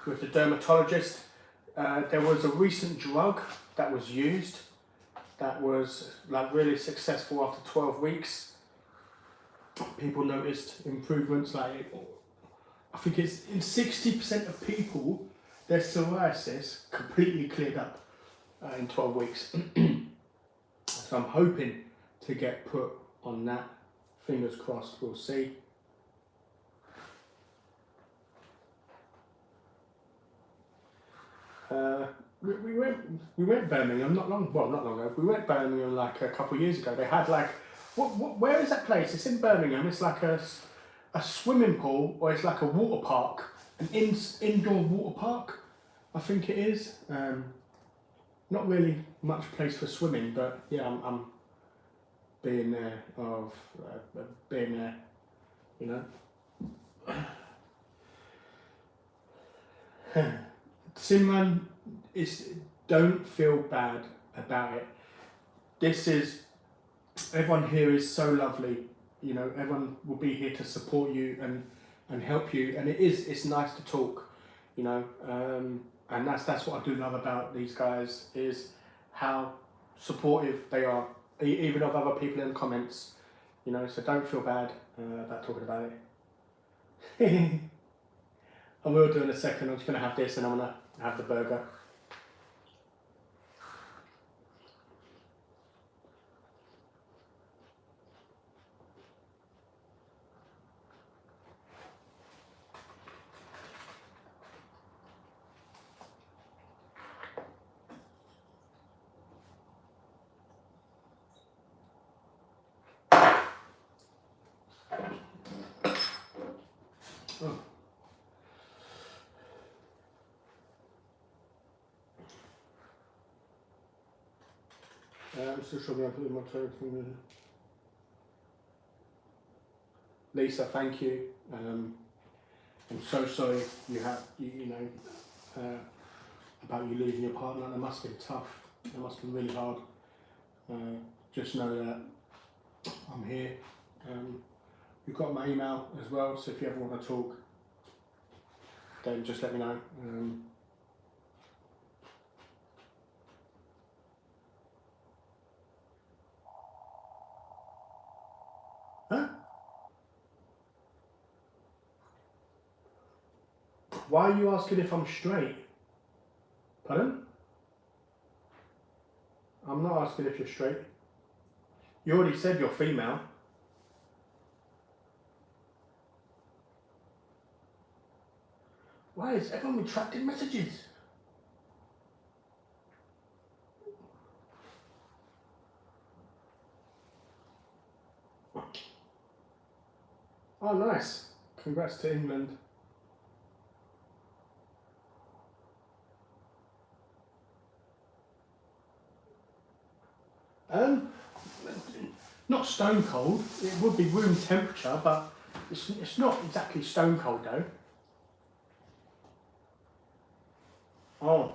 with the dermatologist. There was a recent drug that was used that was like really successful after 12 weeks. People noticed improvements, like I think it's in 60% of people, their psoriasis completely cleared up in 12 weeks. So I'm hoping to get put on that. Fingers crossed, we'll see. We went Birmingham not long ago. We went Birmingham like a couple of years ago. They had like, where is that place? It's in Birmingham. It's like a swimming pool, or it's like a water park, an indoor water park, I think it is. Not really much place for swimming, but yeah, I'm being there, you know. Simran, don't feel bad about it. This is, everyone here is so lovely. You know, everyone will be here to support you and help you. And it's nice to talk, you know. And that's what I do love about these guys, is how supportive they are, even of other people in the comments, you know. So don't feel bad about talking about it. I will do in a second. I'm just going to have this and I'm going to have the burger. Oh. I'm still sure I'm putting my toe in. Lisa, thank you. I'm so sorry you know, about you losing your partner. That must have been tough. That must have been really hard. Just know that I'm here. You've got my email as well, so if you ever want to talk, then just let me know. Huh? Why are you asking if I'm straight? Pardon? I'm not asking if you're straight. You already said you're female. Why is everyone retracting messages? Oh, nice. Congrats to England. Not stone cold. It would be room temperature, but it's not exactly stone cold though. Oh.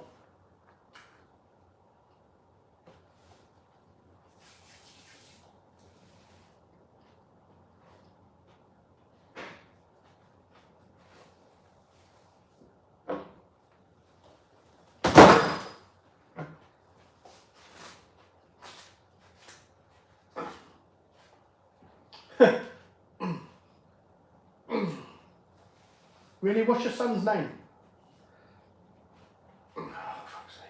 Really? What's your son's name? Oh, fuck's sake.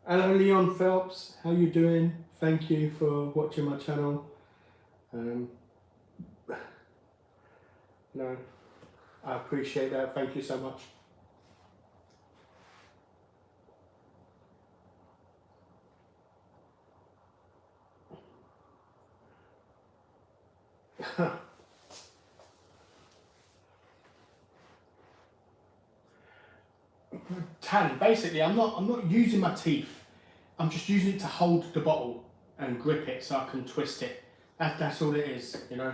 Hello Leon Phelps, how you doing? Thank you for watching my channel. No, I appreciate that. Thank you so much. Tan, basically I'm not using my teeth. I'm just using it to hold the bottle and grip it so I can twist it. That's all it is, you know.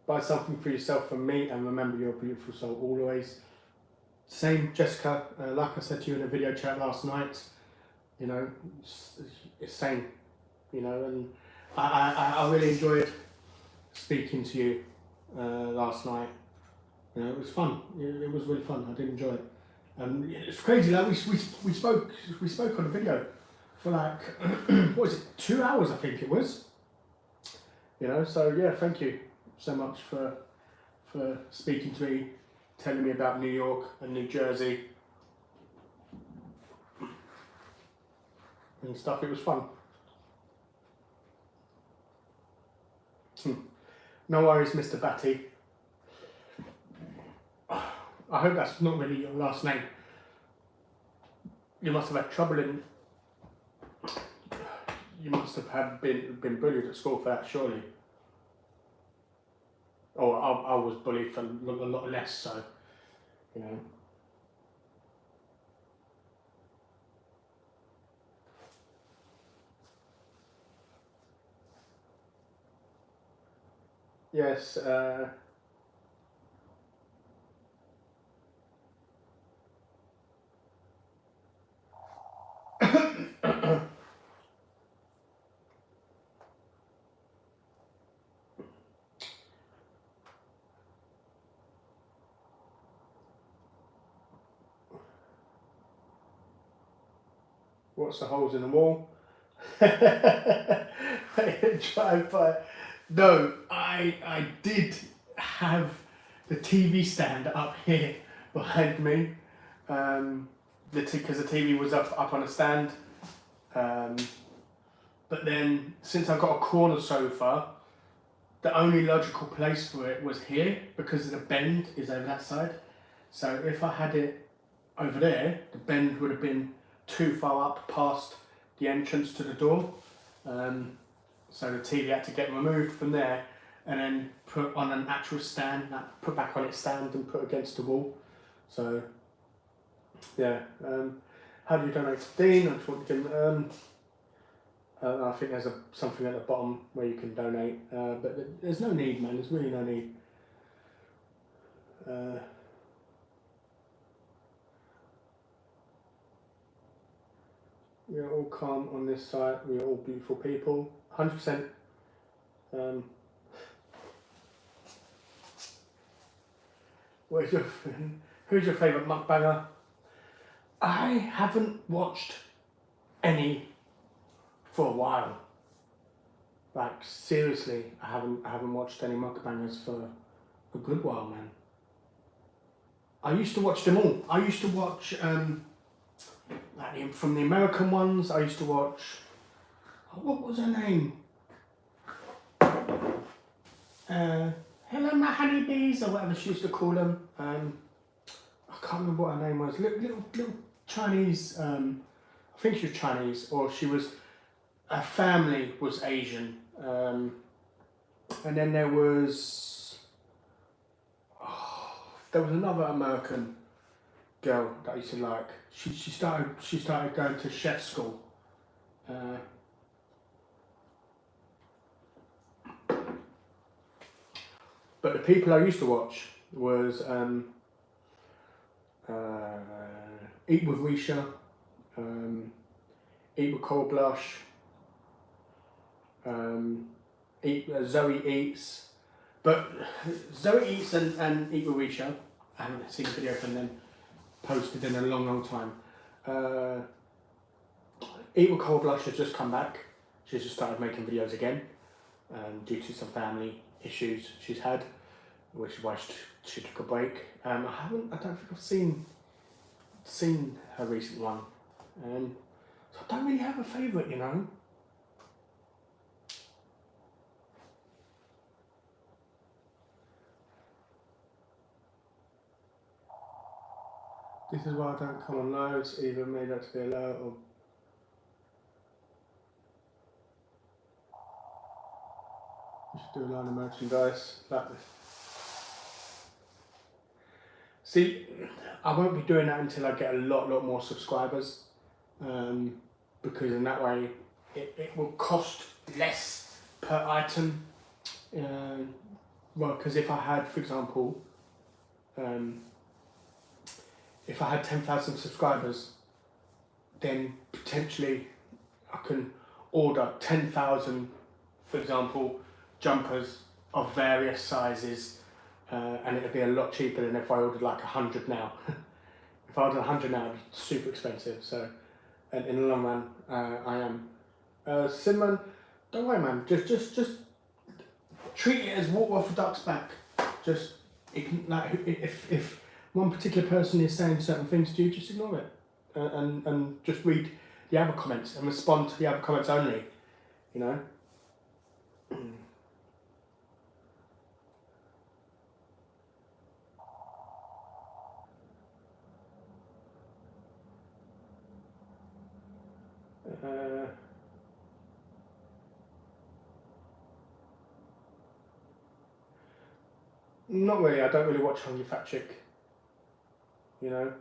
Buy something for yourself from me and remember you're a beautiful soul always. Same Jessica, like I said to you in a video chat last night, you know, it's same, you know, and I really enjoyed speaking to you last night. You know, it was fun. It was really fun. I did enjoy it. It's crazy. Like we spoke on a video for like what was it? 2 hours, I think it was. You know, so yeah, thank you so much for speaking to me, telling me about New York and New Jersey and stuff. It was fun. No worries, Mr. Batty. I hope that's not really your last name. You must have had trouble in. You must have been bullied at school for that, surely. Or I was bullied for a lot less, so you know. Yes. What's the holes in the wall? Drive by. No, I did have the TV stand up here behind me. Because the TV was up on a stand. But then since I got a corner sofa, the only logical place for it was here because the bend is over that side. So if I had it over there, the bend would have been too far up past the entrance to the door. So the TV had to get removed from there and then put on an actual stand, put back on its stand and put against the wall. So yeah, how do you donate to Dean? I just want to give him, I think there's something at the bottom where you can donate, but there's no need, man. There's really no need. We are all calm on this site. We are all beautiful people. 100%. Who's your favourite mukbanger? I haven't watched any for a while. Like seriously, I haven't watched any mukbangers for a good while, man. I used to watch them all. I used to watch like from the American ones. I used to watch. What was her name? Hello, my honeybees, or whatever she used to call them. I can't remember what her name was. Little Chinese. I think she was Chinese, or she was. Her family was Asian. And then there was another American girl that I used to like. She started going to chef school. But the people I used to watch was Eat with Risha, Eat with Cold Blush, Zoe Eats. But Zoe Eats and Eat with Risha, I haven't seen a video from them posted in a long time. Eat with Cold Blush has just come back. She's just started making videos again due to some family issues she's had, which is why she took a break. I don't think I've seen her recent one. So I don't really have a favourite, you know. This is why I don't come on lives, either made that to be allowed or you should do a line of merchandise like this. See, I won't be doing that until I get a lot more subscribers, because in that way it will cost less per item. Well, because if I had, for example, if I had 10,000 subscribers, then potentially I can order 10,000, for example, jumpers of various sizes, and it'd be a lot cheaper than if I ordered like 100 now. If I ordered 100 now, it'd be super expensive. So, and in the long run, I am. Simon, don't worry, man. Just treat it as water off a duck's back. Just like if one particular person is saying certain things to you, just ignore it, and just read the other comments and respond to the other comments only. You know. Not really. I don't really watch Hungry Fat Chick. You know.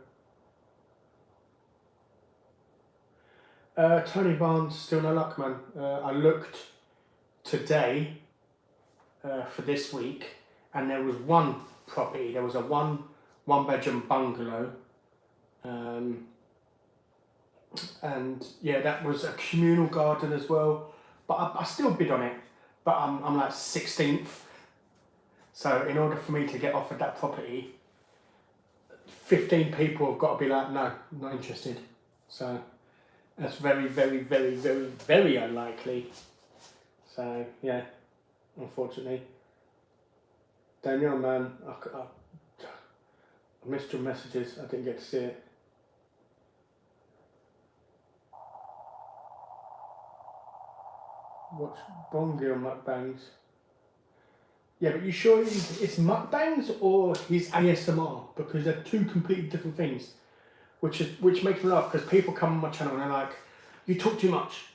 Tony Barnes, still no luck, man. I looked today for this week, and there was one property. There was a one-bedroom bungalow, and yeah, that was a communal garden as well. But I still bid on it. But I'm like 16th. So in order for me to get offered that property, 15 people have got to be like, no, not interested. So that's very, very, very, very, very unlikely. So yeah, unfortunately. Daniel, man, I missed your messages. I didn't get to see it. Watch Bongi on mukbangs. Yeah, but you sure it's mukbangs or his ASMR? Because they're two completely different things, which makes me laugh, because people come on my channel and they're like, "You talk too much.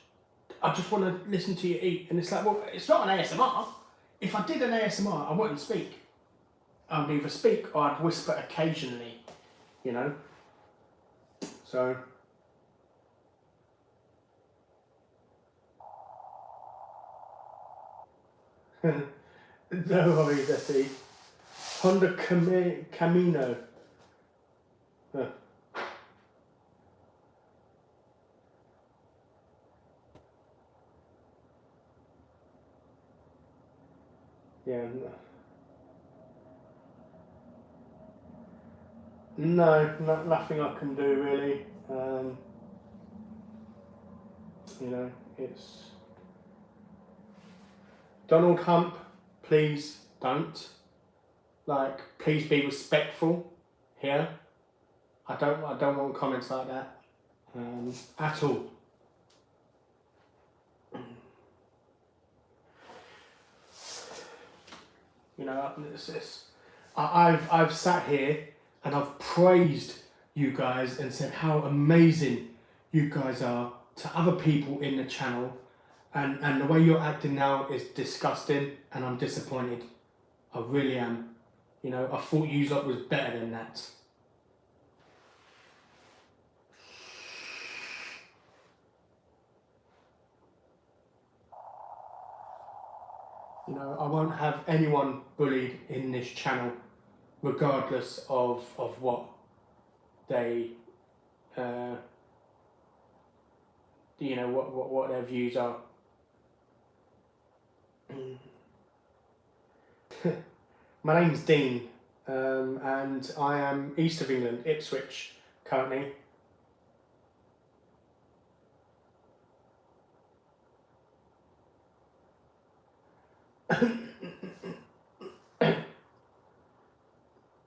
I just want to listen to you eat." And it's like, well, it's not an ASMR. If I did an ASMR, I wouldn't speak. I'd either speak or I'd whisper occasionally, you know. So. No worries, Essie. Honda Camino. Huh. Yeah. No, nothing I can do really. You know, it's Donald Hump. Please don't. Like, please be respectful here. I don't want comments like that at all. You know, I've sat here and I've praised you guys and said how amazing you guys are to other people in the channel, and the way you're acting now is disgusting, and I'm disappointed. I really am. You know, I thought you lot was better than that. You know, I won't have anyone bullied in this channel, regardless of what they, you know, what their views are. My name's Dean, and I am east of England, Ipswich, currently.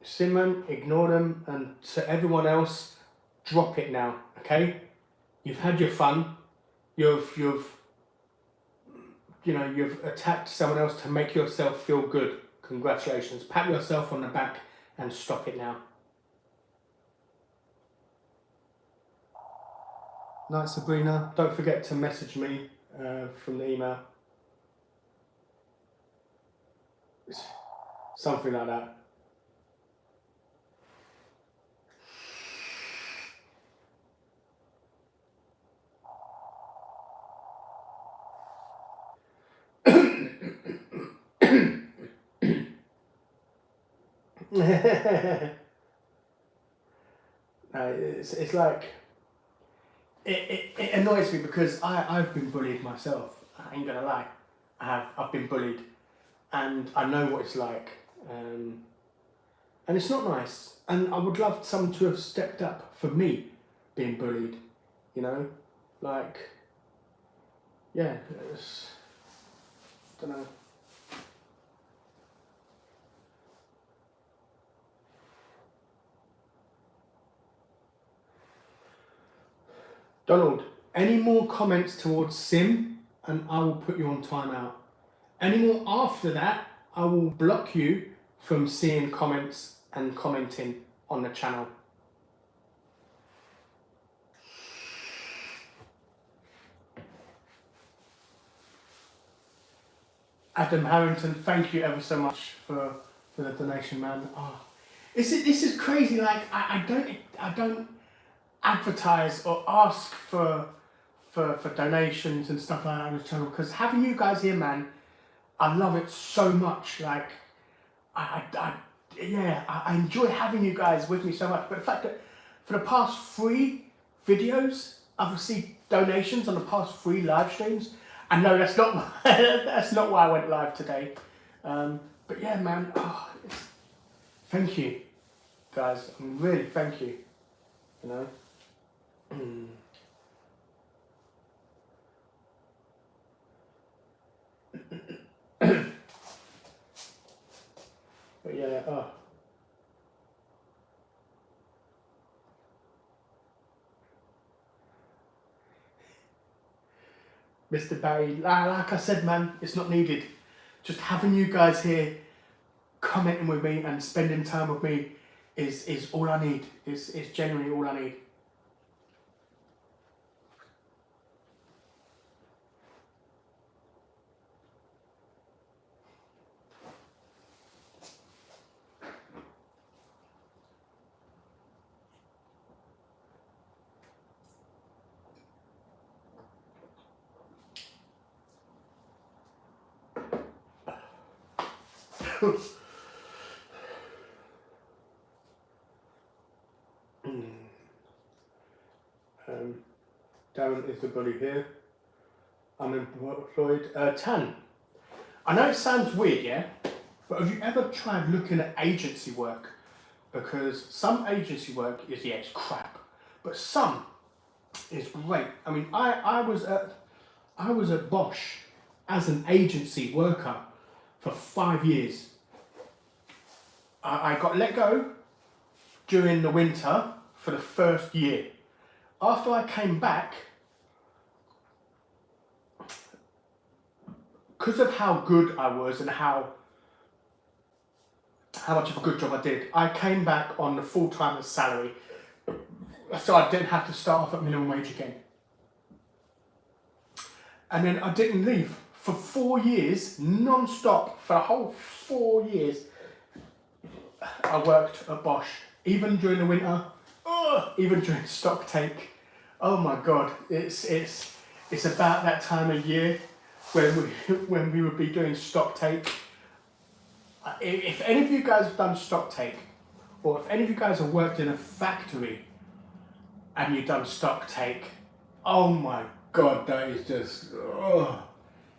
Simon, ignore them, and to everyone else, drop it now, okay? You've had your fun. You've attacked someone else to make yourself feel good. Congratulations. Pat yourself on the back and stop it now. Night, Sabrina. Don't forget to message me from the email. Something like that. It's like it annoys me, because I've been bullied myself. I ain't gonna lie, I've been bullied, and I know what it's like, and it's not nice. And I would love someone to have stepped up for me being bullied. You know, like, yeah, it's, I don't know. Donald, any more comments towards Sim and I will put you on timeout. Any more after that, I will block you from seeing comments and commenting on the channel. Adam Harrington, thank you ever so much for the donation, man. Oh, this is crazy. Like I don't advertise or ask for donations and stuff like that on the channel, because having you guys here, man, I love it so much. Like I enjoy having you guys with me so much. But the fact that for the past 3 videos, I've received donations on the past 3 live streams. And no, that's not that's not why I went live today. But yeah, man, thank you, guys. Really, thank you. You know. But yeah, Mr. Barry, like I said, man, it's not needed. Just having you guys here, commenting with me and spending time with me is all I need. Is genuinely all I need. Darren is the bully here. I'm employed. Tan. I know it sounds weird, yeah? But have you ever tried looking at agency work? Because some agency work is, yeah, it's crap. But some is great. I mean, I was at Bosch as an agency worker for 5 years. I got let go during the winter for the first year. After I came back, because of how good I was and how much of a good job I did, I came back on the full-time salary, so I didn't have to start off at minimum wage again. And then I didn't leave for 4 years, non-stop, for the whole 4 years. I worked at Bosch, even during the winter, even during stock take. Oh my God, it's about that time of year when we would be doing stock take. If any of you guys have done stock take, or if any of you guys have worked in a factory and you've done stock take, oh my God, that is just,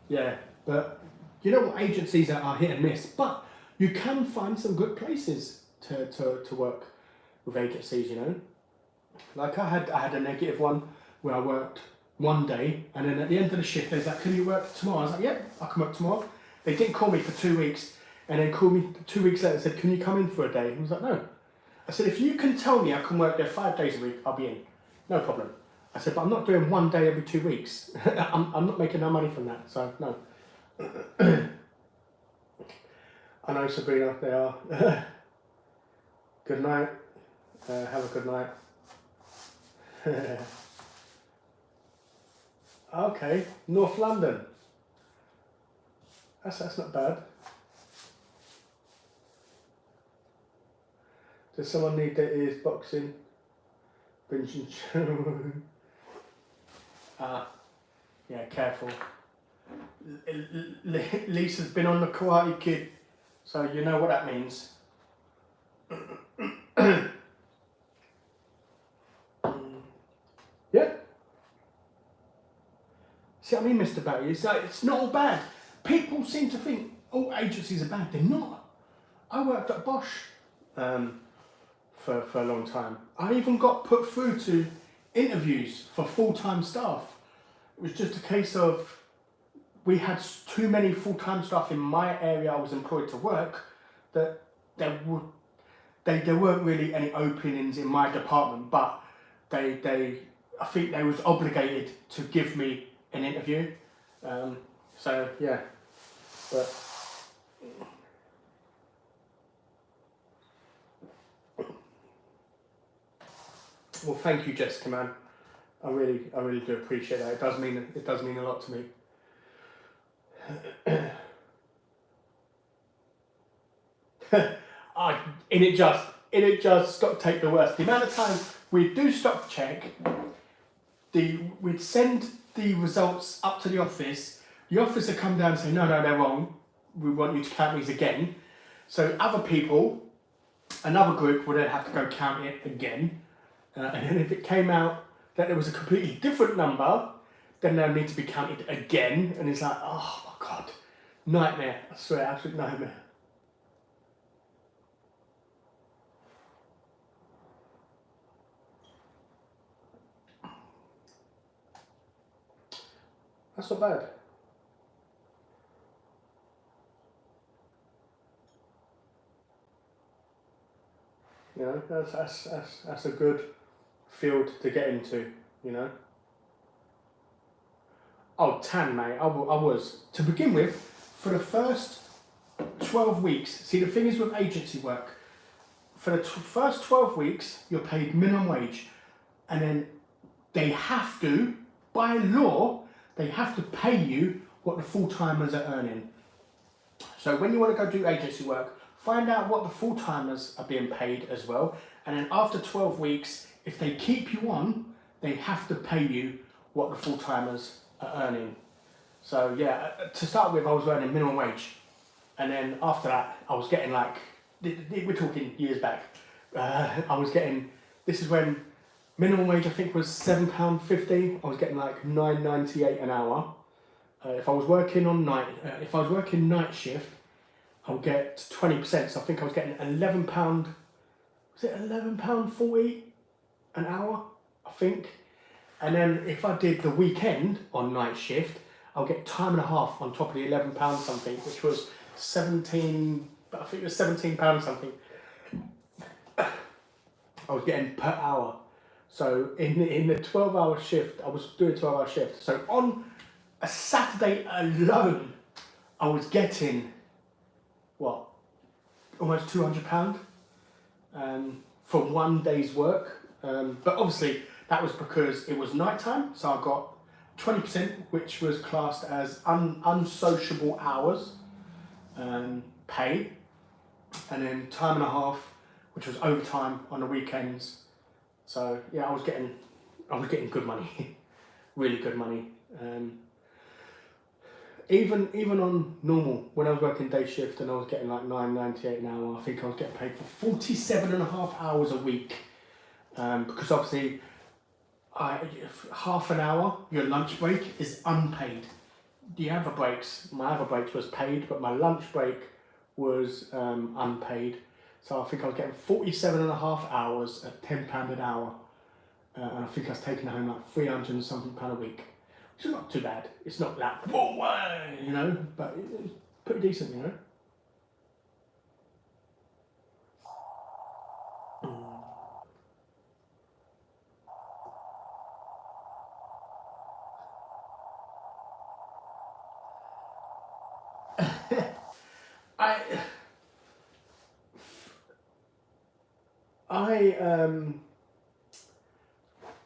yeah. But you know what, agencies are hit and miss, but you can find some good places to work with agencies, you know. Like I had a negative one where I worked one day, and then at the end of the shift, they was like, can you work tomorrow? I was like, yeah, I can work tomorrow. They didn't call me for 2 weeks, and then called me 2 weeks later and said, can you come in for a day? I was like, no. I said, if you can tell me I can work there 5 days a week, I'll be in. No problem. I said, but I'm not doing 1 day every 2 weeks. I'm not making no money from that, so no. I know, Sabrina, they are. Good night. Have a good night. Okay, North London. That's not bad. Does someone need their ears boxing? Yeah, careful. Lisa's been on the Karate Kid, so you know what that means. Yeah. See what I mean, Mr. Barry? It's not all bad. People seem to think all agencies are bad. They're not. I worked at Bosch for a long time. I even got put through to interviews for full-time staff. It was just a case of we had too many full-time staff in my area I was employed to work that there weren't really any openings in my department, but I think they was obligated to give me an interview. So yeah, but well, thank you, Jessica, man. I really do appreciate that. It does mean a lot to me. it just stock take the worst. The amount of time we'd do stock check, we'd send the results up to the office. The officer come down and say, no, they're wrong. We want you to count these again. So other people, another group would then have to go count it again. And then if it came out that there was a completely different number, then they'll need to be counted again. And it's like, oh my God, nightmare. I swear, absolute nightmare. That's not bad. You know, that's a good field to get into, you know. Oh, tan, mate. I was. To begin with, for the first 12 weeks, see, the thing is with agency work, for the first 12 weeks, you're paid minimum wage. And then they have to, by law, they have to pay you what the full-timers are earning. So when you want to go do agency work, find out what the full-timers are being paid as well. And then after 12 weeks, if they keep you on, they have to pay you what the full-timers are earning. So yeah, to start with, I was earning minimum wage. And then after that, I was getting like, we're talking years back, I was getting, this is when minimum wage I think was £7.50. I was getting like £9.98 an hour. If I was working night shift, I'll get 20%. So I think I was getting £11. Was it £11.40 an hour? I think. And then if I did the weekend on night shift, I'll get time and a half on top of the £11 something, which was 17. But I think it was £17 something. I was getting per hour. So in the 12-hour shift, I was doing a 12-hour shift. So on a Saturday alone, I was getting, what, almost £200 for one day's work. But obviously, that was because it was nighttime, so I got 20%, which was classed as unsociable hours pay, and then time and a half, which was overtime on the weekends. So yeah, I was getting good money, really good money. Even on normal, when I was working day shift and I was getting like £9.98 an hour, I think I was getting paid for 47.5 hours a week. Because obviously, half an hour, your lunch break is unpaid. The other breaks, my other breaks was paid, but my lunch break was unpaid. So I think I was getting 47.5 hours at £10 an hour. And I think I was taking home like £300 and something a week. Which is not too bad. It's not that, whoa, you know, but it's pretty decent, you know.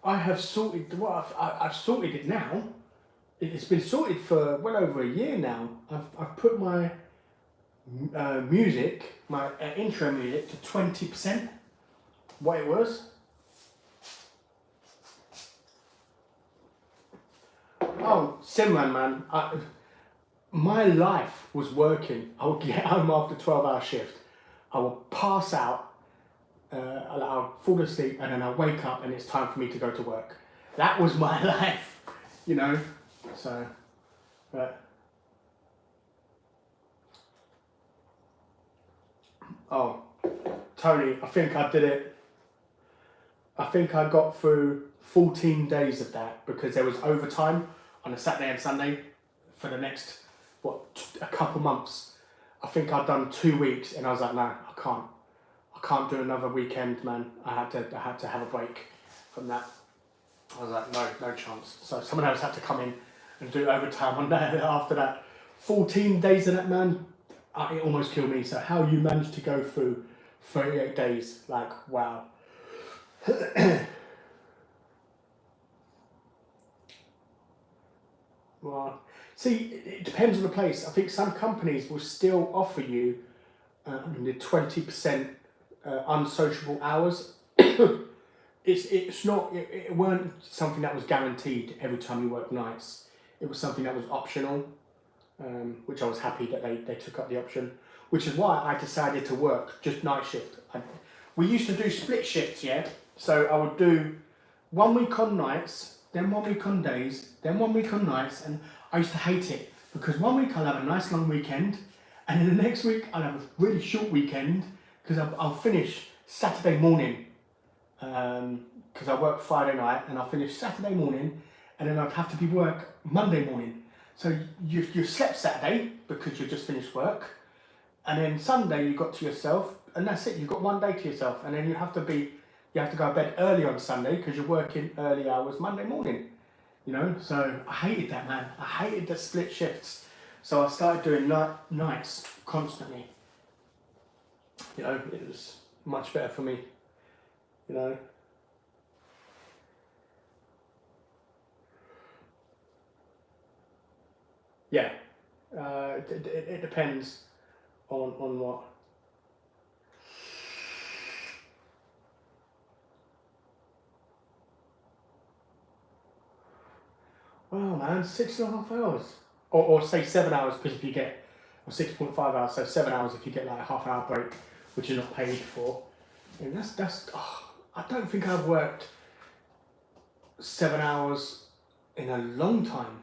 I have sorted, well, I've sorted it now. It's been sorted for well over a year now. I've put my music, my intro music to 20%, what it was. Oh, Simran, man. My life was working. I would get home after 12-hour shift. I would pass out, I'll fall asleep, and then I'll wake up and it's time for me to go to work. That was my life, you know. So, but oh, Tony, I think I did it. I think I got through 14 days of that because there was overtime on a Saturday and Sunday for the next, a couple months. I think I'd done 2 weeks and I was like, no, I can't do another weekend, man. I had to have a break from that. I was like, no chance. So someone else had to come in and do overtime on that after that. 14 days of that, man, it almost killed me. So how you managed to go through 38 days, like, wow. Well, see, it depends on the place. I think some companies will still offer you and the 20% unsociable hours. It's not, it weren't something that was guaranteed every time you work nights. It was something that was optional, which I was happy that they took up the option, which is why I decided to work just night shift. We used to do split shifts, yeah? So I would do 1 week on nights, then 1 week on days, then 1 week on nights, and I used to hate it because 1 week I'll have a nice long weekend, and then the next week I'll have a really short weekend because I'll finish Saturday morning, because I work Friday night, and I'll finish Saturday morning, and then I'd have to be work Monday morning. So you slept Saturday because you just finished work, and then Sunday you got to yourself, and that's it. You've got 1 day to yourself, and then you have to go to bed early on Sunday because you're working early hours Monday morning. You know, so I hated that, man. I hated the split shifts. So I started doing nights constantly. You know, it was much better for me. You know. Yeah. It depends on what. Wow, man, 6.5 hours. Or say 7 hours, because if you get, or 6.5 hours, so 7 hours if you get like a half-hour break, which you're not paid for. And I don't think I've worked 7 hours in a long time.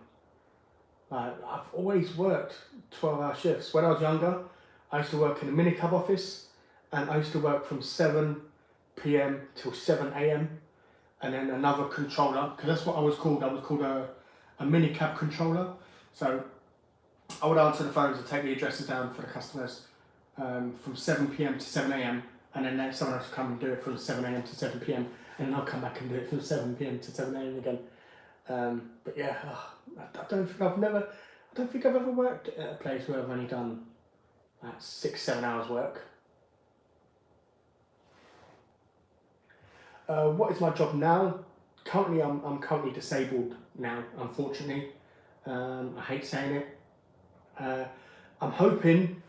I've always worked 12-hour shifts. When I was younger, I used to work in a minicab office, and I used to work from 7 p.m. till 7 a.m. and then another controller, because that's what I was called. I was called a minicab controller. So I would answer the phones and take the addresses down for the customers from 7 p.m. to 7 a.m. and then someone else would come and do it from 7 a.m. to 7 p.m. and then I'll come back and do it from 7 p.m. to 7 a.m. again. But yeah, I don't think I've ever worked at a place where I've only done like 6-7 hours work. What is my job now? Currently, I'm currently disabled now, unfortunately. I hate saying it. I'm hoping,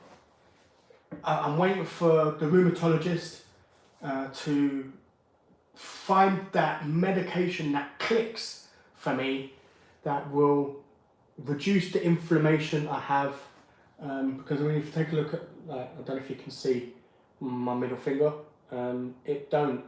I'm waiting for the rheumatologist to find that medication that clicks for me that will reduce the inflammation I have. Because when you take a look at, I don't know if you can see my middle finger, it don't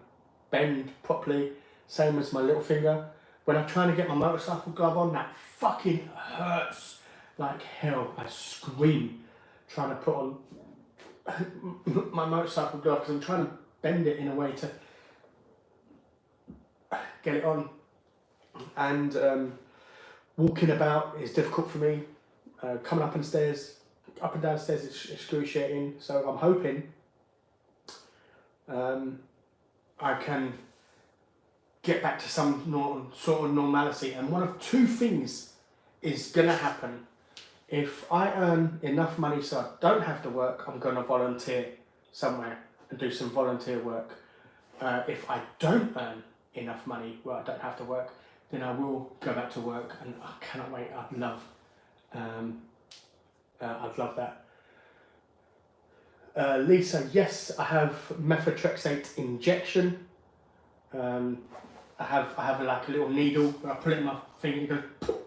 bend properly, same as my little finger. When I'm trying to get my motorcycle glove on, that fucking hurts like hell. I scream trying to put on my motorcycle glove because I'm trying to bend it in a way to get it on. And walking about is difficult for me. Coming up and down stairs is excruciating. So I'm hoping I can get back to some sort of normality. And one of two things is going to happen. If I earn enough money so I don't have to work, I'm going to volunteer somewhere and do some volunteer work. If I don't earn enough money where I don't have to work, then I will go back to work, and I cannot wait. I'd love that. Lisa, yes, I have methotrexate injection. I have like a little needle where I put it in my finger and it goes poof.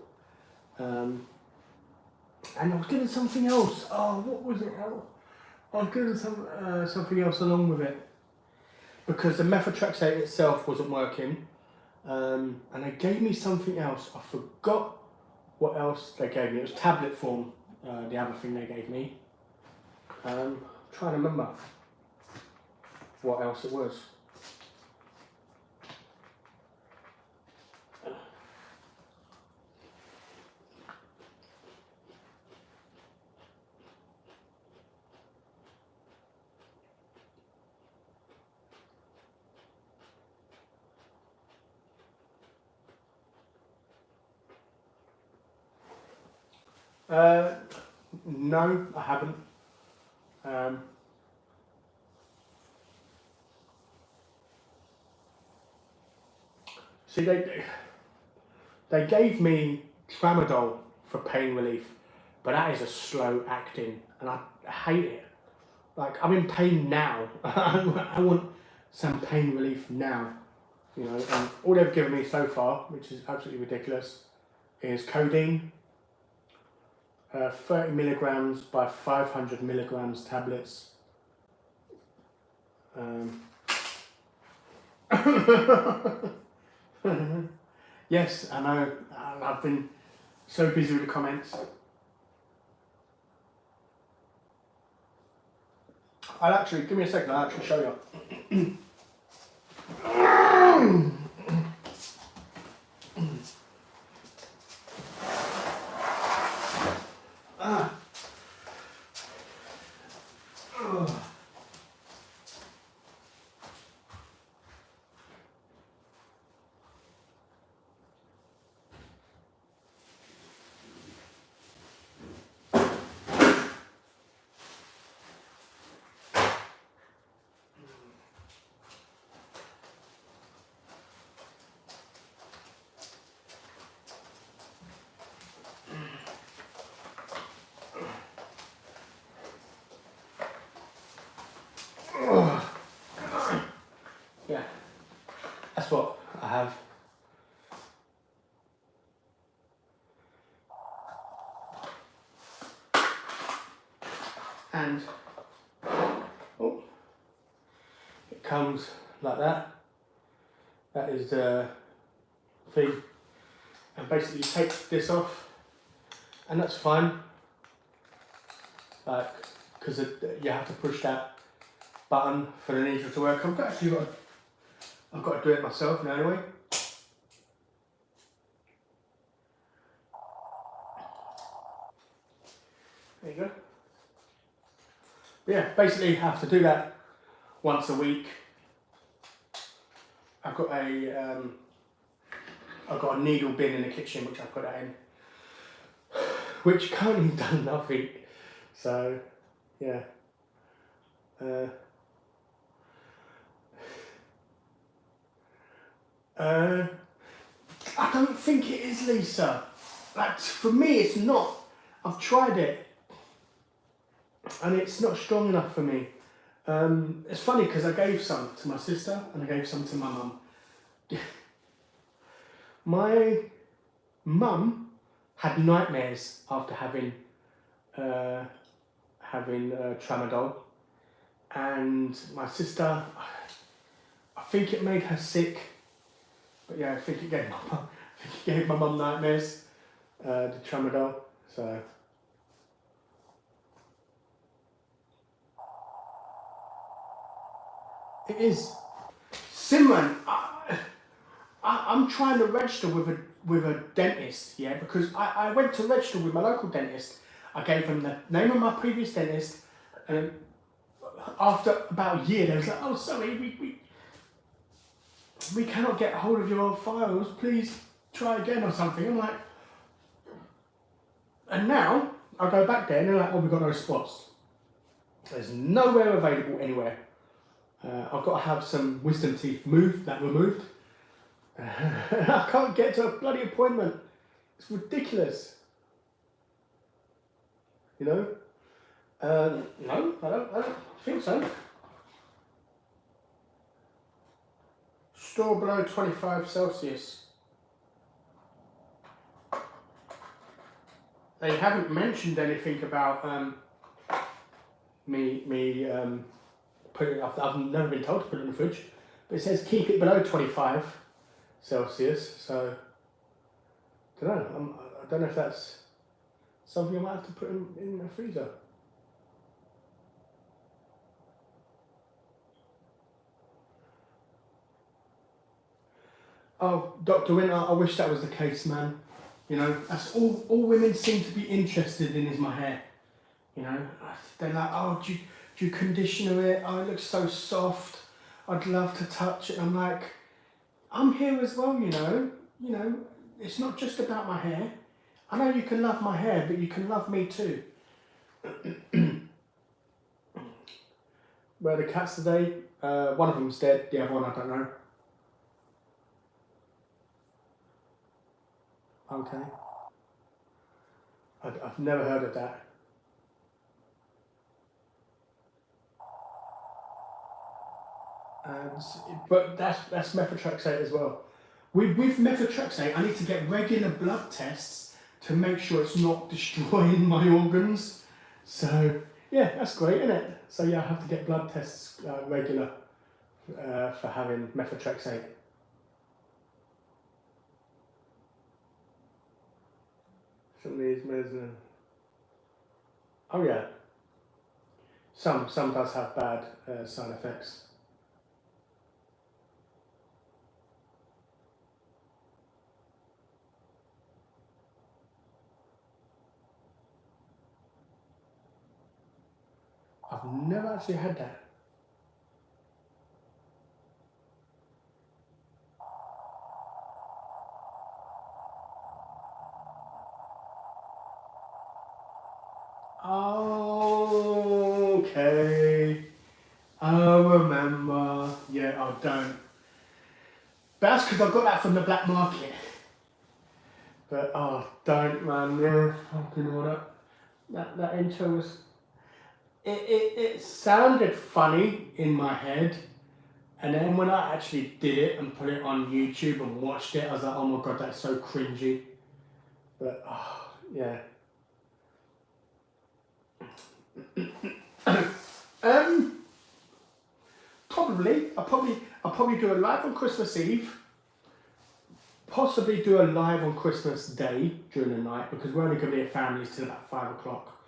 And I was given something else. Oh, what was it? I was given something else along with it because the methotrexate itself wasn't working, and they gave me something else. I forgot what else they gave me. It was tablet form. The other thing they gave me. I'm trying to remember what else it was. No, I haven't. See, they gave me tramadol for pain relief, but that is a slow acting, and I hate it. Like, I'm in pain now. I want some pain relief now. You know, and all they've given me so far, which is absolutely ridiculous, is codeine, 30 milligrams by 500 milligrams tablets. Yes, I know. I've been so busy with the comments. I'll actually, give me a second, I'll actually show you. Ah. Oh. Yeah, that's what I have. And oh, it comes like that. That is the thing. And basically you take this off, and that's fine. Like, because you have to push that button for the needle to work. I've got to do it myself now anyway. There you go. But yeah, basically you have to do that once a week. I've got a needle bin in the kitchen which I put that in, which currently done nothing. So yeah. I don't think it is, Lisa. Like, for me, it's not. I've tried it, and it's not strong enough for me. It's funny because I gave some to my sister and I gave some to my mum. My mum had nightmares after having tramadol, and my sister, I think it made her sick. But yeah, I think it gave my mum nightmares, the tramadol. So it is. Simran, I'm trying to register with a dentist, yeah, because I went to register with my local dentist. I gave them the name of my previous dentist, and after about a year, they was like, "Oh, sorry, we cannot get hold of your old files. Please try again or something." I'm like, and now I go back there and they're like, "Oh, we've got no spots. There's nowhere available anywhere. I've got to have some wisdom teeth removed. I can't get to a bloody appointment. It's ridiculous. You know? No, I don't think so. Store below 25 Celsius. They haven't mentioned anything about me putting it. I've never been told to put it in the fridge, but it says keep it below 25 Celsius. So I don't know. I don't know if that's something I might have to put in the freezer. Oh, Dr. Winter, I wish that was the case, man. You know, that's all women seem to be interested in is my hair. You know, they're like, "Oh, do you conditioner it? Oh, it looks so soft. I'd love to touch it." I'm like, I'm here as well, you know. You know, it's not just about my hair. I know you can love my hair, but you can love me too. Where are the cats today? One of them's dead, the other one I don't know. Okay. I've never heard of that. And, but that's methotrexate as well. With methotrexate, I need to get regular blood tests to make sure it's not destroying my organs. So yeah, that's great, isn't it? So yeah, I have to get blood tests regular for having methotrexate. Some of these medicine. Oh yeah, some does have bad side effects. I've never actually had that. Oh, okay. I remember. Yeah, I don't. But that's because I got that from the black market. But oh, don't, man. Yeah, fucking all that. That intro was. It sounded funny in my head, and then when I actually did it and put it on YouTube and watched it, I was like, oh my god, that's so cringy. But oh, yeah. um, I'll probably do a live on Christmas Eve. Possibly do a live on Christmas Day during the night because we're only going to be at families till about 5 o'clock.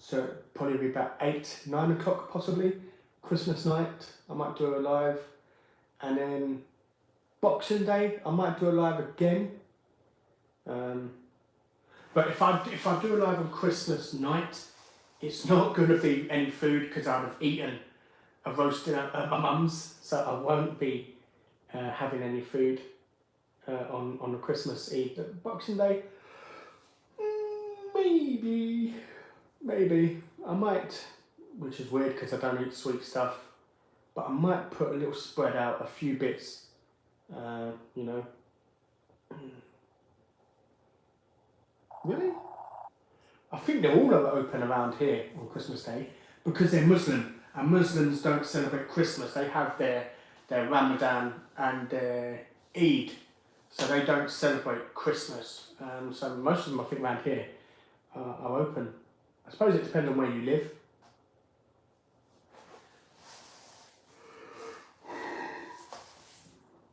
So probably be about 8, 9 o'clock possibly. Christmas night, I might do a live, and then Boxing Day, I might do a live again. But if I do a live on Christmas night, it's not going to be any food because I'd have eaten a roast dinner at my mum's, so I won't be having any food on the Christmas Eve. But Boxing Day, maybe I might, which is weird because I don't eat sweet stuff, but I might put a little spread out, a few bits, you know. Really? I think they're all open around here on Christmas Day because they're Muslim, and Muslims don't celebrate Christmas. They have their Ramadan and their Eid, so they don't celebrate Christmas. So most of them, I think, around here are open. I suppose it depends on where you live.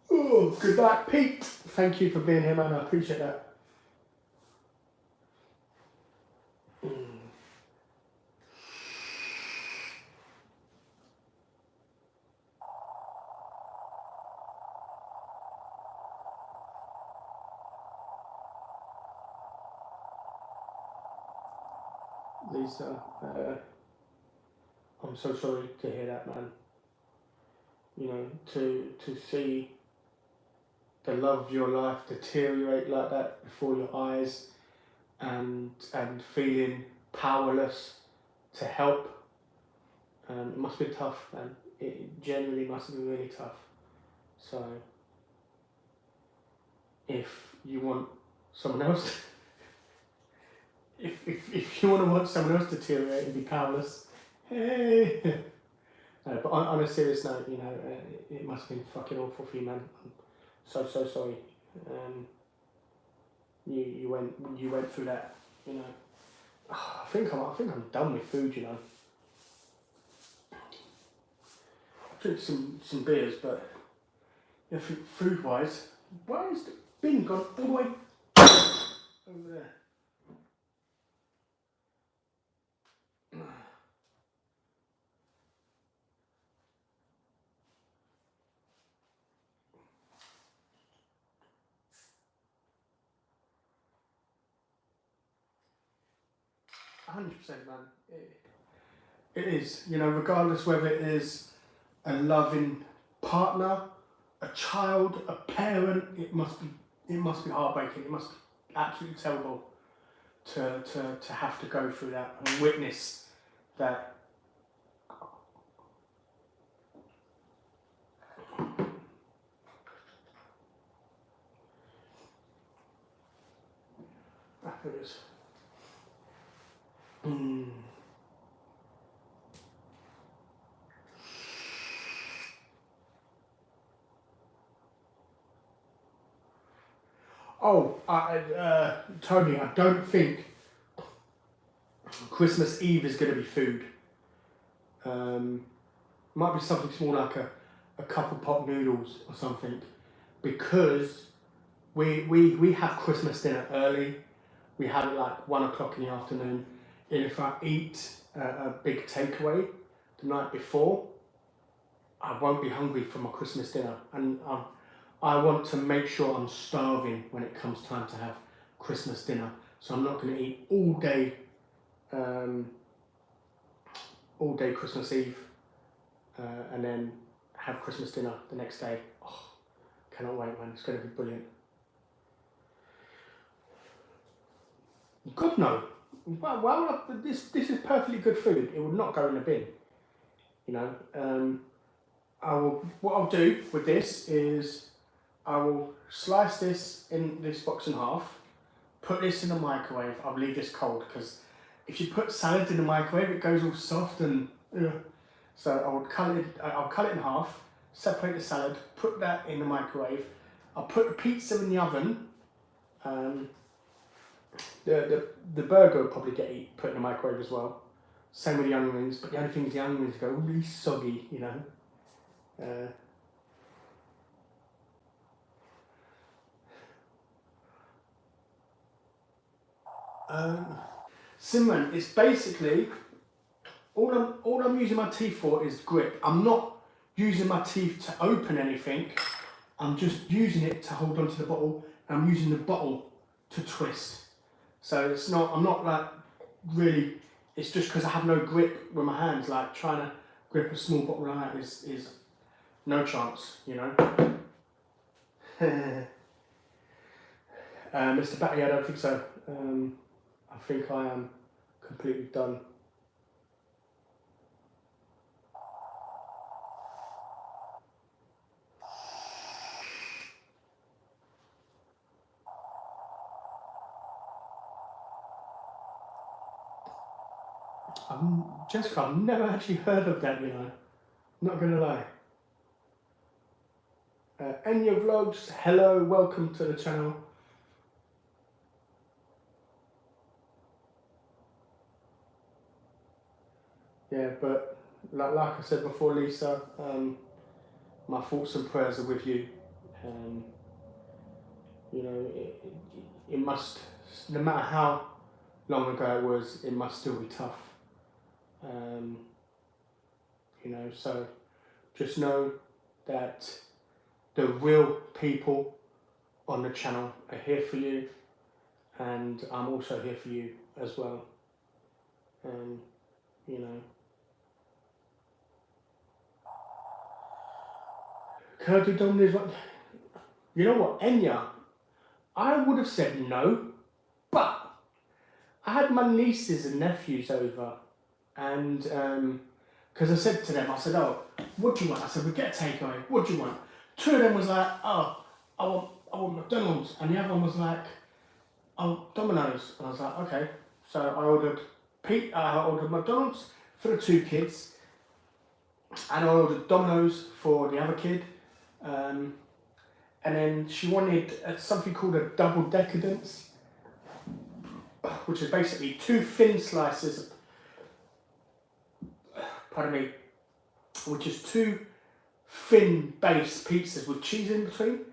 Oh, good night, Pete. Thank you for being here, man. I appreciate that. Lisa, I'm so sorry to hear that, man. You know, to see the love of your life deteriorate like that before your eyes, and feeling powerless to help. It must be tough, man. It genuinely must be really tough. So, if you want someone else, if you want to watch someone else deteriorate and be powerless, hey. No, but on a serious note, you know, it must have been fucking awful for you, man. I'm so sorry. You went through that, you know. I think I'm done with food, you know. Drink some beers, but yeah, food wise, why is the bin gone all the way over there? 100%, man. It is, you know, regardless whether it is a loving partner, a child, a parent, it must be heartbreaking. It must be absolutely terrible to have to go through that and witness that. Happiness. Oh, Tony, I don't think Christmas Eve is going to be food. Might be something small like a couple pot noodles or something, because we have Christmas dinner early. We have it like 1 o'clock in the afternoon. And if I eat a big takeaway the night before, I won't be hungry for my Christmas dinner. And I want to make sure I'm starving when it comes time to have Christmas dinner. So I'm not going to eat all day Christmas Eve, and then have Christmas dinner the next day. Oh, cannot wait, man. It's going to be brilliant. God no. Why would I, this is perfectly good food. It would not go in the bin. You know. What I'll do with this is I will slice this box in half, put this in the microwave. I'll leave this cold, because if you put salad in the microwave, it goes all soft and so I'll cut it in half, separate the salad, put that in the microwave. I'll put the pizza in the oven. The burger will probably get put in the microwave as well. Same with the onion rings, but the only thing is the onion rings go really soggy, you know. Simran, it's basically all I'm using my teeth for is grip. I'm not using my teeth to open anything. I'm just using it to hold onto the bottle. And I'm using the bottle to twist. So I'm not like really. It's just because I have no grip with my hands. Like trying to grip a small bottle like that is no chance, you know. Mr. Batty, I don't think so. I think I am completely done. Jessica, I've never actually heard of that, you know. Not gonna lie. Enya Vlogs, hello, welcome to the channel. Yeah, but like I said before, Lisa, my thoughts and prayers are with you. You know, it must, no matter how long ago it was, it must still be tough. You know, so just know that the real people on the channel are here for you, and I'm also here for you as well. You know, can I do Domino's? You know what, Enya, I would have said no, but I had my nieces and nephews over, and because I said to them, I said, oh, what do you want? I said, we get a takeaway, what do you want? Two of them was like, oh, I want McDonald's, and the other one was like, oh, Domino's. And I was like, okay. So I ordered McDonald's for the two kids, and I ordered Domino's for the other kid. And then she wanted something called a double decadence, which is basically two thin slices, pardon me, which is two thin base pizzas with cheese in between.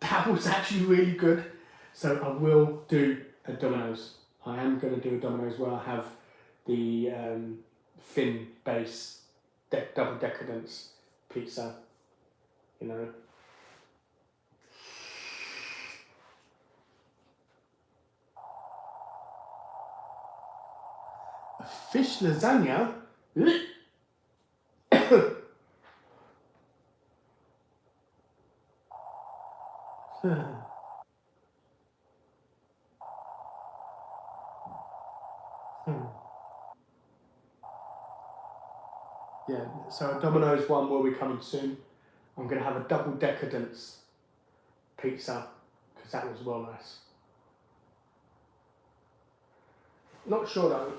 That was actually really good. So I will do a Domino's. I am going to do a Domino's where I have the thin base double decadence pizza, you know. A fish lasagna? Yeah, so a Domino's one will be coming soon. I'm going to have a double decadence pizza, because that was well nice. Not sure though.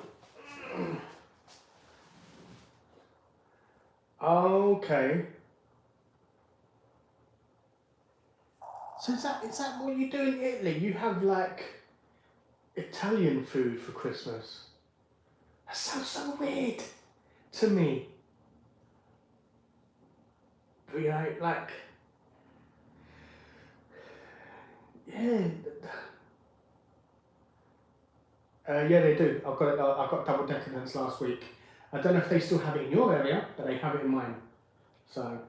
Okay. So is that what you do in Italy? You have like Italian food for Christmas? That sounds so weird to me. You know, like, yeah. Yeah, they do. I got double decker nuts last week. I don't know if they still have it in your area, but they have it in mine. So.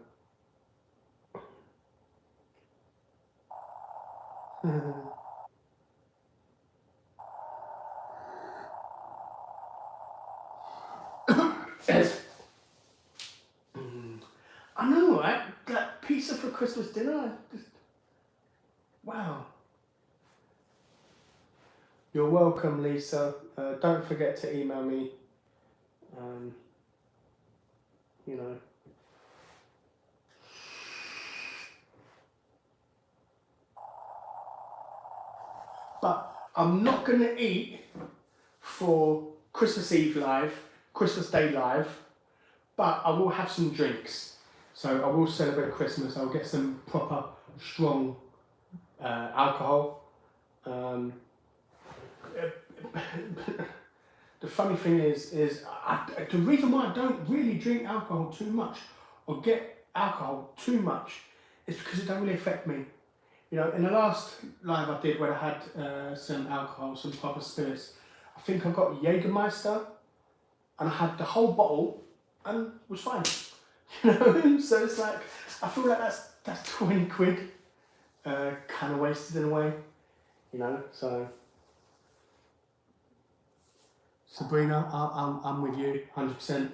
Yes. I know, right? That pizza for Christmas dinner. Wow. You're welcome, Lisa. Don't forget to email me. Um, you know. But I'm not going to eat for Christmas Eve live, Christmas Day live, but I will have some drinks. So I will celebrate Christmas. I'll get some proper, strong alcohol. The funny thing is the reason why I don't really drink alcohol too much or get alcohol too much is because it don't really affect me. You know, in the last live I did where I had some alcohol, some proper spirits, I think I got Jägermeister and I had the whole bottle and was fine. You know, so it's like, I feel like that's 20 quid kind of wasted in a way, you know, so. Sabrina, I'm with you, 100%.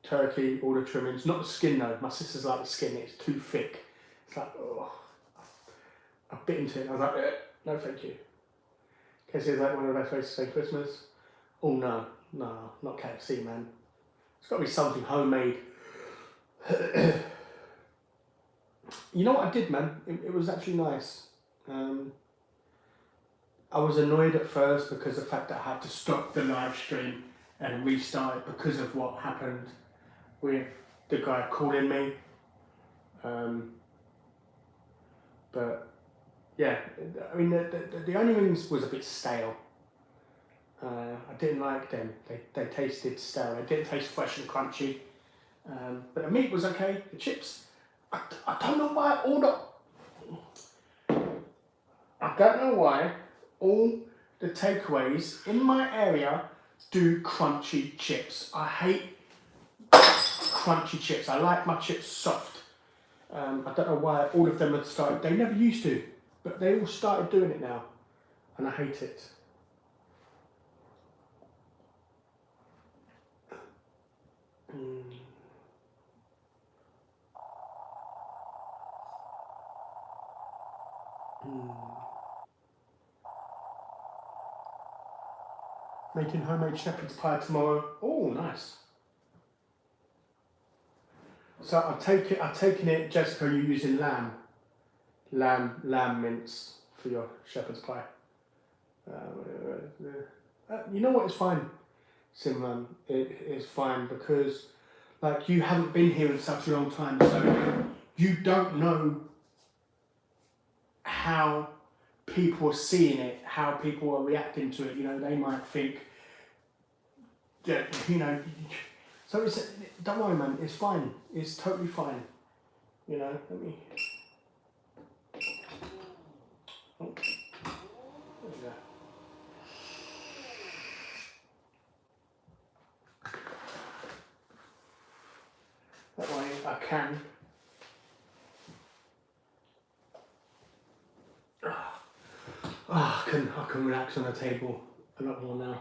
Turkey, all the trimmings, not the skin though. My sister's like the skin, it's too thick. It's like, oh, I bit into it and I was like, no thank you. KFC is like one of the best ways to say Christmas. Oh no, not KFC, man. It's got to be something homemade. You know what I did, man? It was actually nice. I was annoyed at first because of the fact that I had to stop the live stream and restart it because of what happened with the guy calling me. But yeah, I mean, the onions was a bit stale. I didn't like them. They tasted stale. They didn't taste fresh and crunchy. But the meat was okay. The chips, I don't know why I don't know why all the takeaways in my area do crunchy chips. I hate crunchy chips. I like my chips soft. I don't know why all of them had started. They never used to, but they all started doing it now, and I hate it. Making homemade shepherd's pie tomorrow. Oh, nice. So I've taken it, Jessica, you're using lamb mince for your shepherd's pie. You know what, it's fine, Simran, it is fine because like you haven't been here in such a long time, so you don't know how people are seeing it, how people are reacting to it. You know, they might think that, you know, so it's, don't worry, man, it's fine, it's totally fine. You know, let me. Oh, there we go. That way I can. I can relax on the table a lot more now.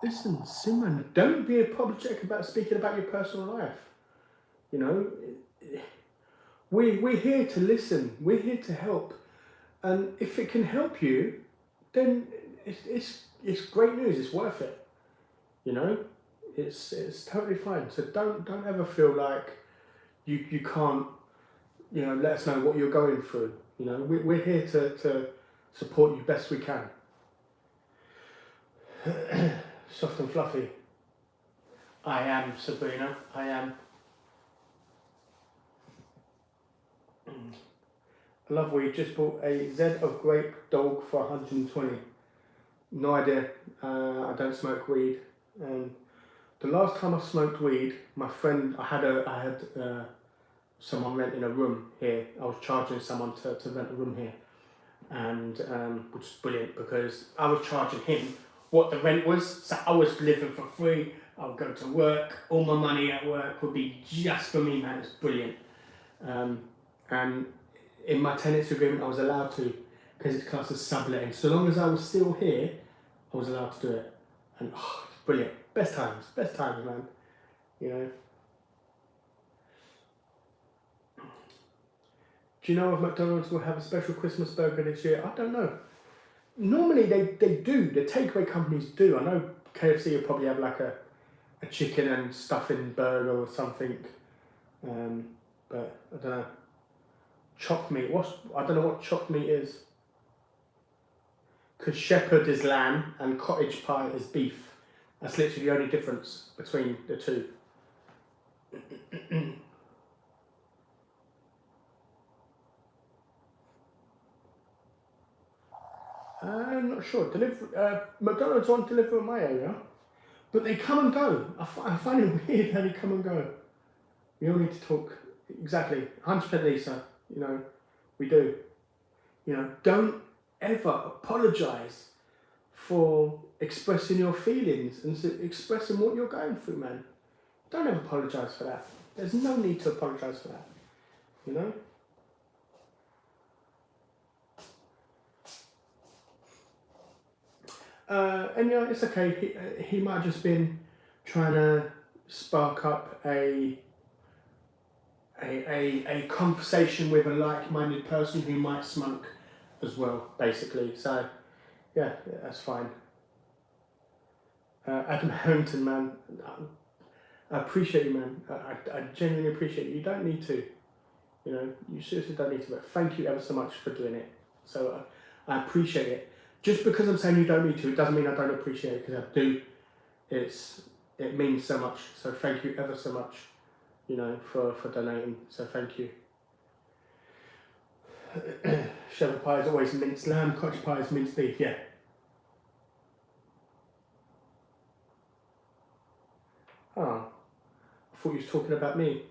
Listen, Simon, don't be apologetic about speaking about your personal life. You know, we're here to listen. We're here to help, and if it can help you, then it's great news. It's worth it. You know, it's totally fine. So don't ever feel like you can't, you know, let us know what you're going through. You know, we're here to support you best we can. Soft and fluffy. I am, Sabrina. I am. I love weed. Just bought a Z of grape dog for 120. No idea. I don't smoke weed. The last time I smoked weed, my friend, I had someone renting a room here. I was charging someone to rent a room here, and which is brilliant because I was charging him what the rent was. So I was living for free. I would go to work. All my money at work would be just for me, man. It's brilliant. And in my tenancy agreement, I was allowed to, because it's classed as subletting. So long as I was still here, I was allowed to do it. And oh, it's brilliant. Best times, man. You know. Do you know if McDonald's will have a special Christmas burger this year? I don't know. Normally they do. The takeaway companies do. I know KFC will probably have like a chicken and stuffing burger or something. But I don't know. Chopped meat. I don't know what chopped meat is. Because shepherd is lamb and cottage pie is beef. That's literally the only difference between the two. I'm not sure. McDonald's won't deliver in my area, but they come and go. I find it weird how they come and go. We all need to talk. Exactly. 100% Lisa. You know, we do. You know, don't ever apologise for expressing your feelings and expressing what you're going through, man. Don't ever apologise for that. There's no need to apologise for that. You know? And you know, it's okay. He might have just been trying to spark up a conversation with a like-minded person who might smoke as well, basically. So, yeah, that's fine. Adam Harrington, man, I appreciate you, man. I genuinely appreciate you. You don't need to. You know, you seriously don't need to. But thank you ever so much for doing it. So I appreciate it. Just because I'm saying you don't need to, it doesn't mean I don't appreciate it, because I do. It means so much. So thank you ever so much, you know, for donating. So thank you. Shepherd pie is always minced lamb, cottage pie is minced beef, yeah. Oh, I thought you was talking about me.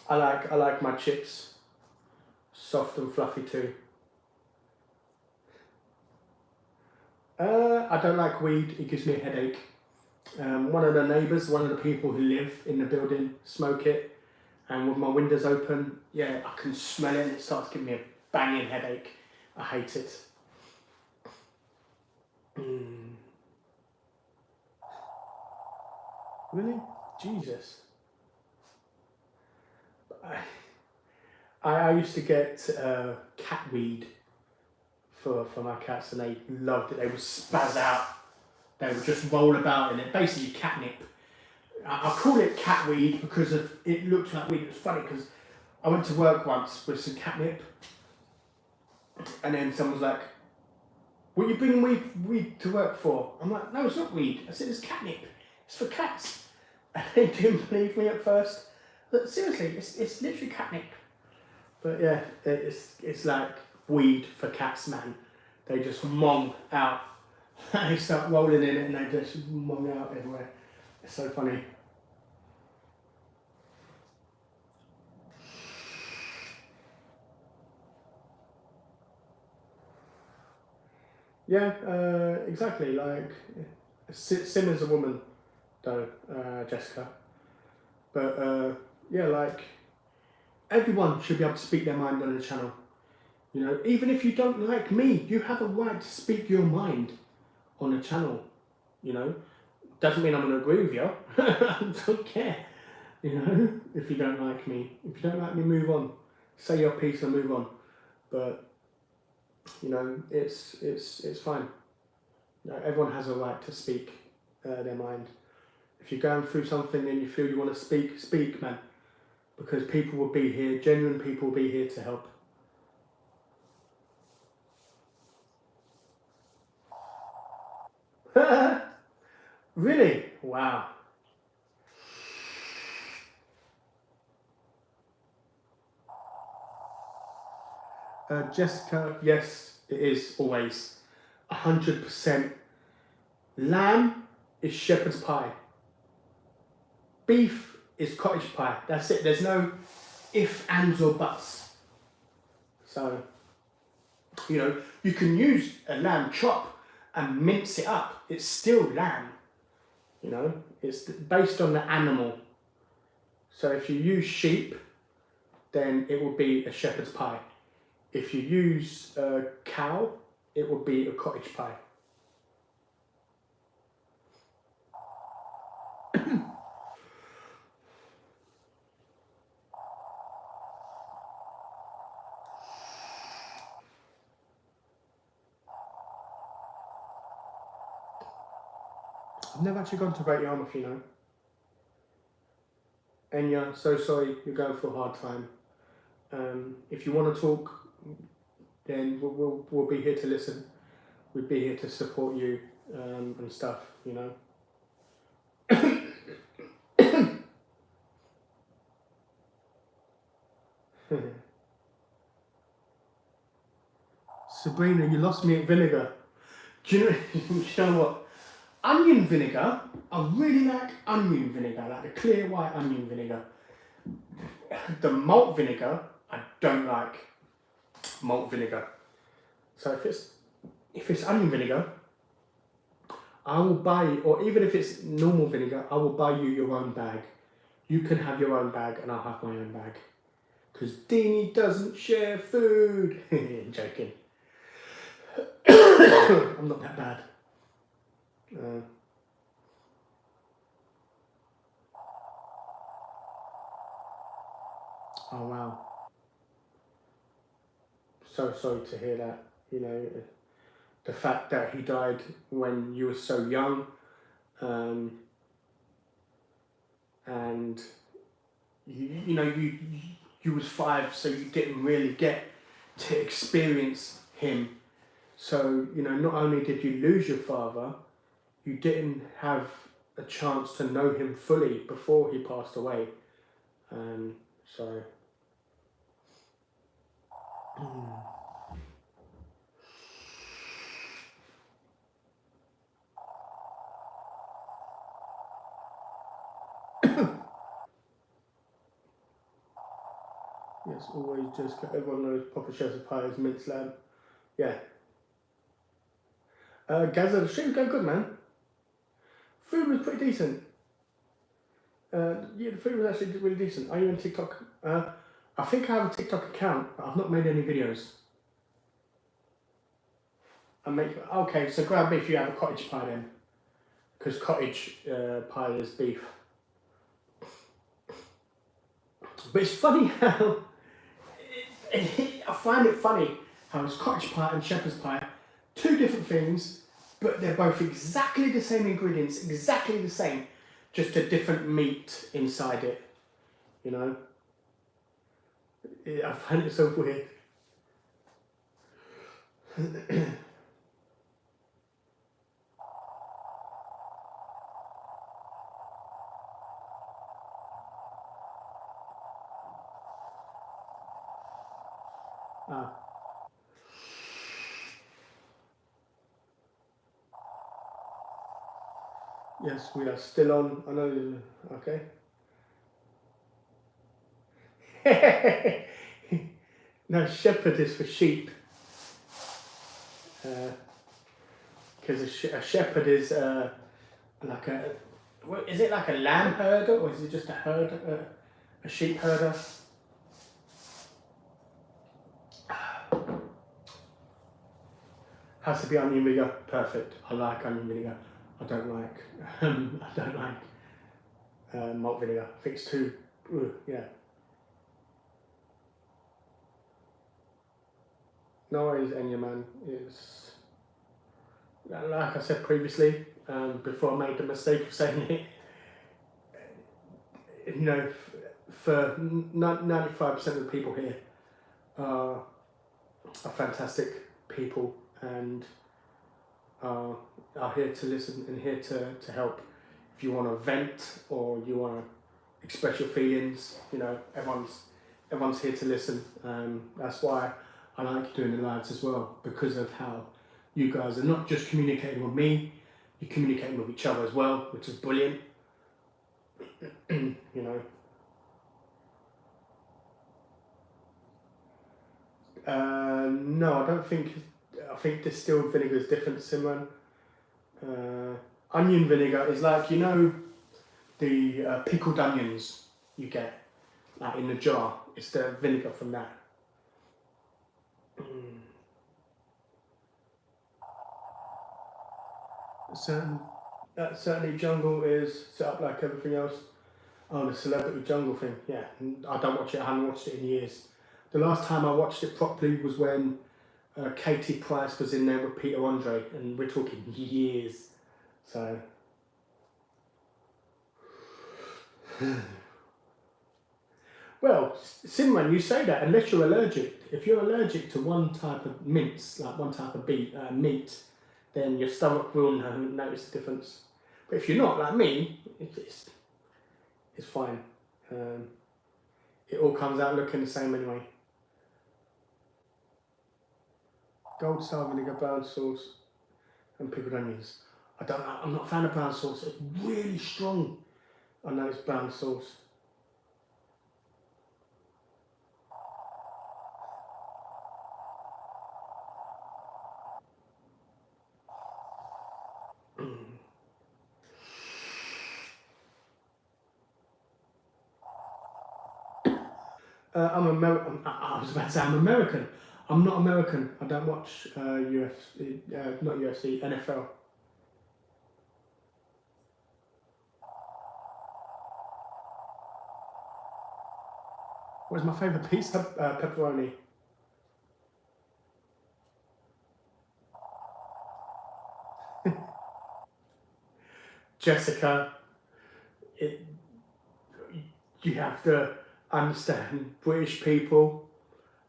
I like my chips soft and fluffy too. I don't like weed, it gives me a headache. One of the neighbours, one of the people who live in the building, smoke it, and with my windows open, yeah, I can smell it and it starts giving me a banging headache. I hate it. Really? Jesus. I used to get cat weed for my cats, and they loved it. They would spaz out. They would just roll about in it. Basically catnip. I call it cat weed because it looked like weed. It was funny because I went to work once with some catnip, and then someone was like, "What are you bringing weed to work for?" I'm like, "No, it's not weed." I said, "It's catnip. It's for cats." And they didn't believe me at first. But seriously, it's literally catnip. But yeah, it's like weed for cats, man. They just mong out. They start rolling in it and they just mong out everywhere. It's so funny. Yeah, exactly. Like, Sim is a woman, though, Jessica. But yeah, like, everyone should be able to speak their mind on the channel. You know, even if you don't like me, you have a right to speak your mind on a channel. You know, doesn't mean I'm going to agree with you. I don't care. You know, if you don't like me, move on. Say your piece and move on. But you know, it's fine. You know, everyone has a right to speak their mind. If you're going through something and you feel you want to speak, speak, man. Because people will be here, genuine people will be here to help. Really? Wow. Jessica, yes, it is always 100%. Lamb is shepherd's pie. Beef is cottage pie. That's it. There's no if, ands, or buts. So, you know, you can use a lamb chop and mince it up. It's still lamb. You know, it's based on the animal. So if you use sheep, then it will be a shepherd's pie. If you use a cow, it will be a cottage pie. I've never actually gone to Great Yarmouth, you know. Enya, so sorry you're going through a hard time. If you want to talk, then we'll be here to listen. We'll be here to support you and stuff, you know. Sabrina, you lost me at vinegar. Do you know what? Onion vinegar, I really like onion vinegar, like the clear white onion vinegar. The malt vinegar, I don't like malt vinegar. So if it's onion vinegar, I will buy you, or even if it's normal vinegar, I will buy you your own bag. You can have your own bag and I'll have my own bag. Because Deanie doesn't share food. Joking. I'm not that bad. Oh wow. So sorry to hear that. You know, the fact that he died when you were so young, and you was 5, so you didn't really get to experience him. So, you know, not only did you lose your father, you didn't have a chance to know him fully before he passed away. So. Yes, always just everyone knows proper shepherd's pie is minced lamb. Yeah. Gaza, the stream's going good, man. Food was pretty decent. Yeah, the food was actually really decent. Are you on TikTok? I think I have a TikTok account, but I've not made any videos. Okay, so grab me if you have a cottage pie then, because cottage pie is beef. But it's funny how I find it funny how it's cottage pie and shepherd's pie, 2 different things, but they're both exactly the same ingredients, exactly the same, just a different meat inside it. You know, I find it so weird. Yes, we are still on. I know. Okay. No, shepherd is for sheep. Because a shepherd is like a. Is it like a lamb herder or is it just a herder, a sheep herder? Has to be onion vinegar. Perfect. I like onion vinegar. I don't like malt vinegar. I think it's too. Yeah. No worries, Enya, man. It's like I said previously, before I made the mistake of saying it. You know, for 95% of the people here are fantastic people, and are here to listen and here to help. If you want to vent or you want to express your feelings, you know, everyone's here to listen. That's why I like doing the lives as well, because of how you guys are not just communicating with me, you're communicating with each other as well, which is brilliant. You know. No, I don't think. I think distilled vinegar is different, Simran. Onion vinegar is like, you know, the pickled onions you get like in the jar. It's the vinegar from that. Certain, certainly jungle is set up like everything else. Oh, the celebrity jungle thing. Yeah, I don't watch it. I haven't watched it in years. The last time I watched it properly was when Katie Price was in there with Peter Andre, and we're talking years. So. Well, Simran, you say that unless you're allergic. If you're allergic to one type of mince, like one type of meat, then your stomach will notice the difference. But if you're not, like me, it's fine. It all comes out looking the same anyway. Gold star vinegar, brown sauce, and pickled onions. I'm not a fan of brown sauce. It's really strong. I know it's brown sauce. I'm American. I was about to say I'm American. I'm not American. I don't watch UFC, not UFC, NFL. What's my favourite pizza? Pepperoni. Jessica, it, you have to understand British people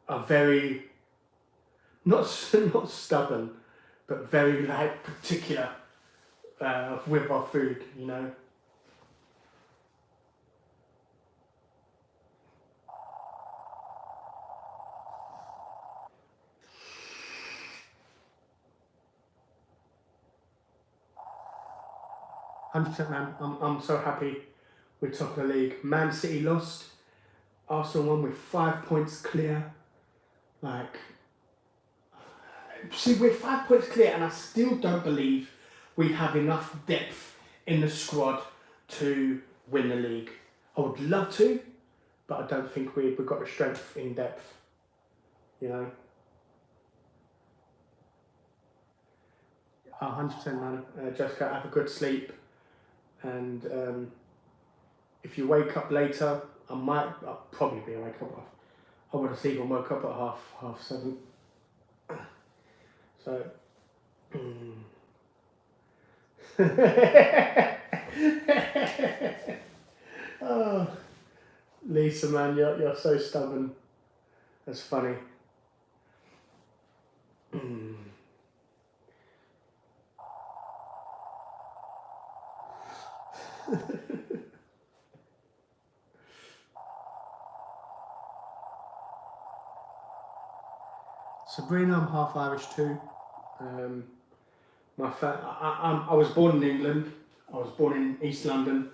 are very, not stubborn, but very like particular with our food, you know. 100%, man. I'm so happy we're top of the league. Man City lost. Arsenal won with 5 points clear. Like, see, we're 5 points clear, and I still don't believe we have enough depth in the squad to win the league. I would love to, but I don't think we've got the strength in depth. You know. 100%, man. Jessica, have a good sleep. And if you wake up later, I'll probably be awake up. I would have even woke up at half 7. So. Oh, Lisa, man, you're so stubborn. That's funny. Sabrina, I'm half Irish too. I was born in England. I was born in East London.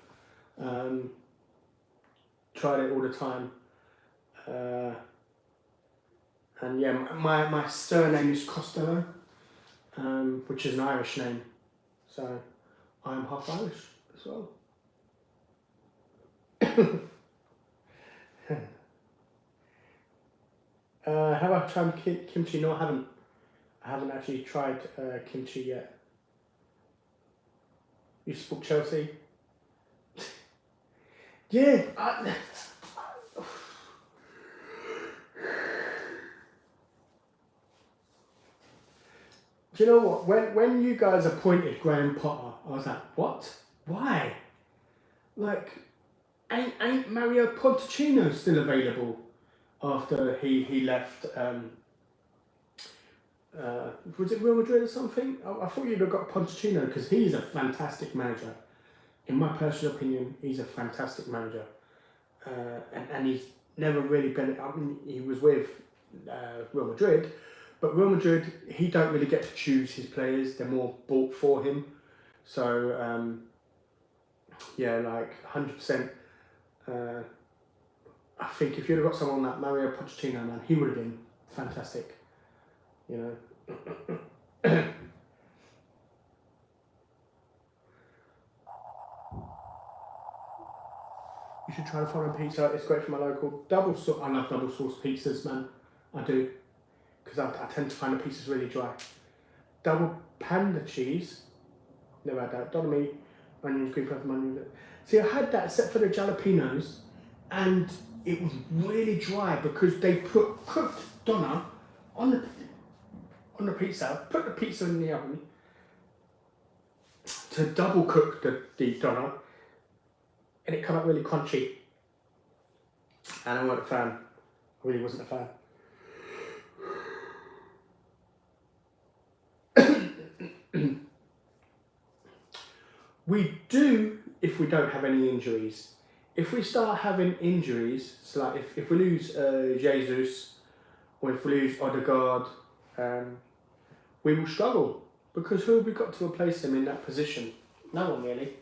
Tried it all the time. And yeah, my surname is Costello, which is an Irish name. So I'm half Irish as well. Have I tried kimchi? No, I haven't. I haven't actually tried kimchi yet. You support Chelsea? Yeah. Do you know what? When you guys appointed Graham Potter, I was like, what? Why? Like, ain't Mario Pochettino still available after he left Was it Real Madrid or something? I thought you'd have got Pochettino because he's a fantastic manager. In my personal opinion, he's a fantastic manager. And he's never really been. I mean, he was with Real Madrid, but Real Madrid, he don't really get to choose his players. They're more bought for him. So yeah, like 100%. I think if you'd have got someone like Mario Pochettino, man, he would have been fantastic. You know. You should try the foreign pizza. It's great from my local. Double sauce. I love double sauce pizzas, man. I do, because I tend to find the pizzas really dry. Double panda cheese. Never had that. Dolomite, onions, green pepper, onions. See, I had that except for the jalapenos, and it was really dry because they put cooked doner on the pizza. Put the pizza in the oven to double cook the doner, and it came out really crunchy. And I wasn't a fan. I really wasn't a fan. We do if we don't have any injuries. If we start having injuries, so like if we lose Jesus or if we lose Odegaard, we will struggle because who have we got to replace him in that position? No one really,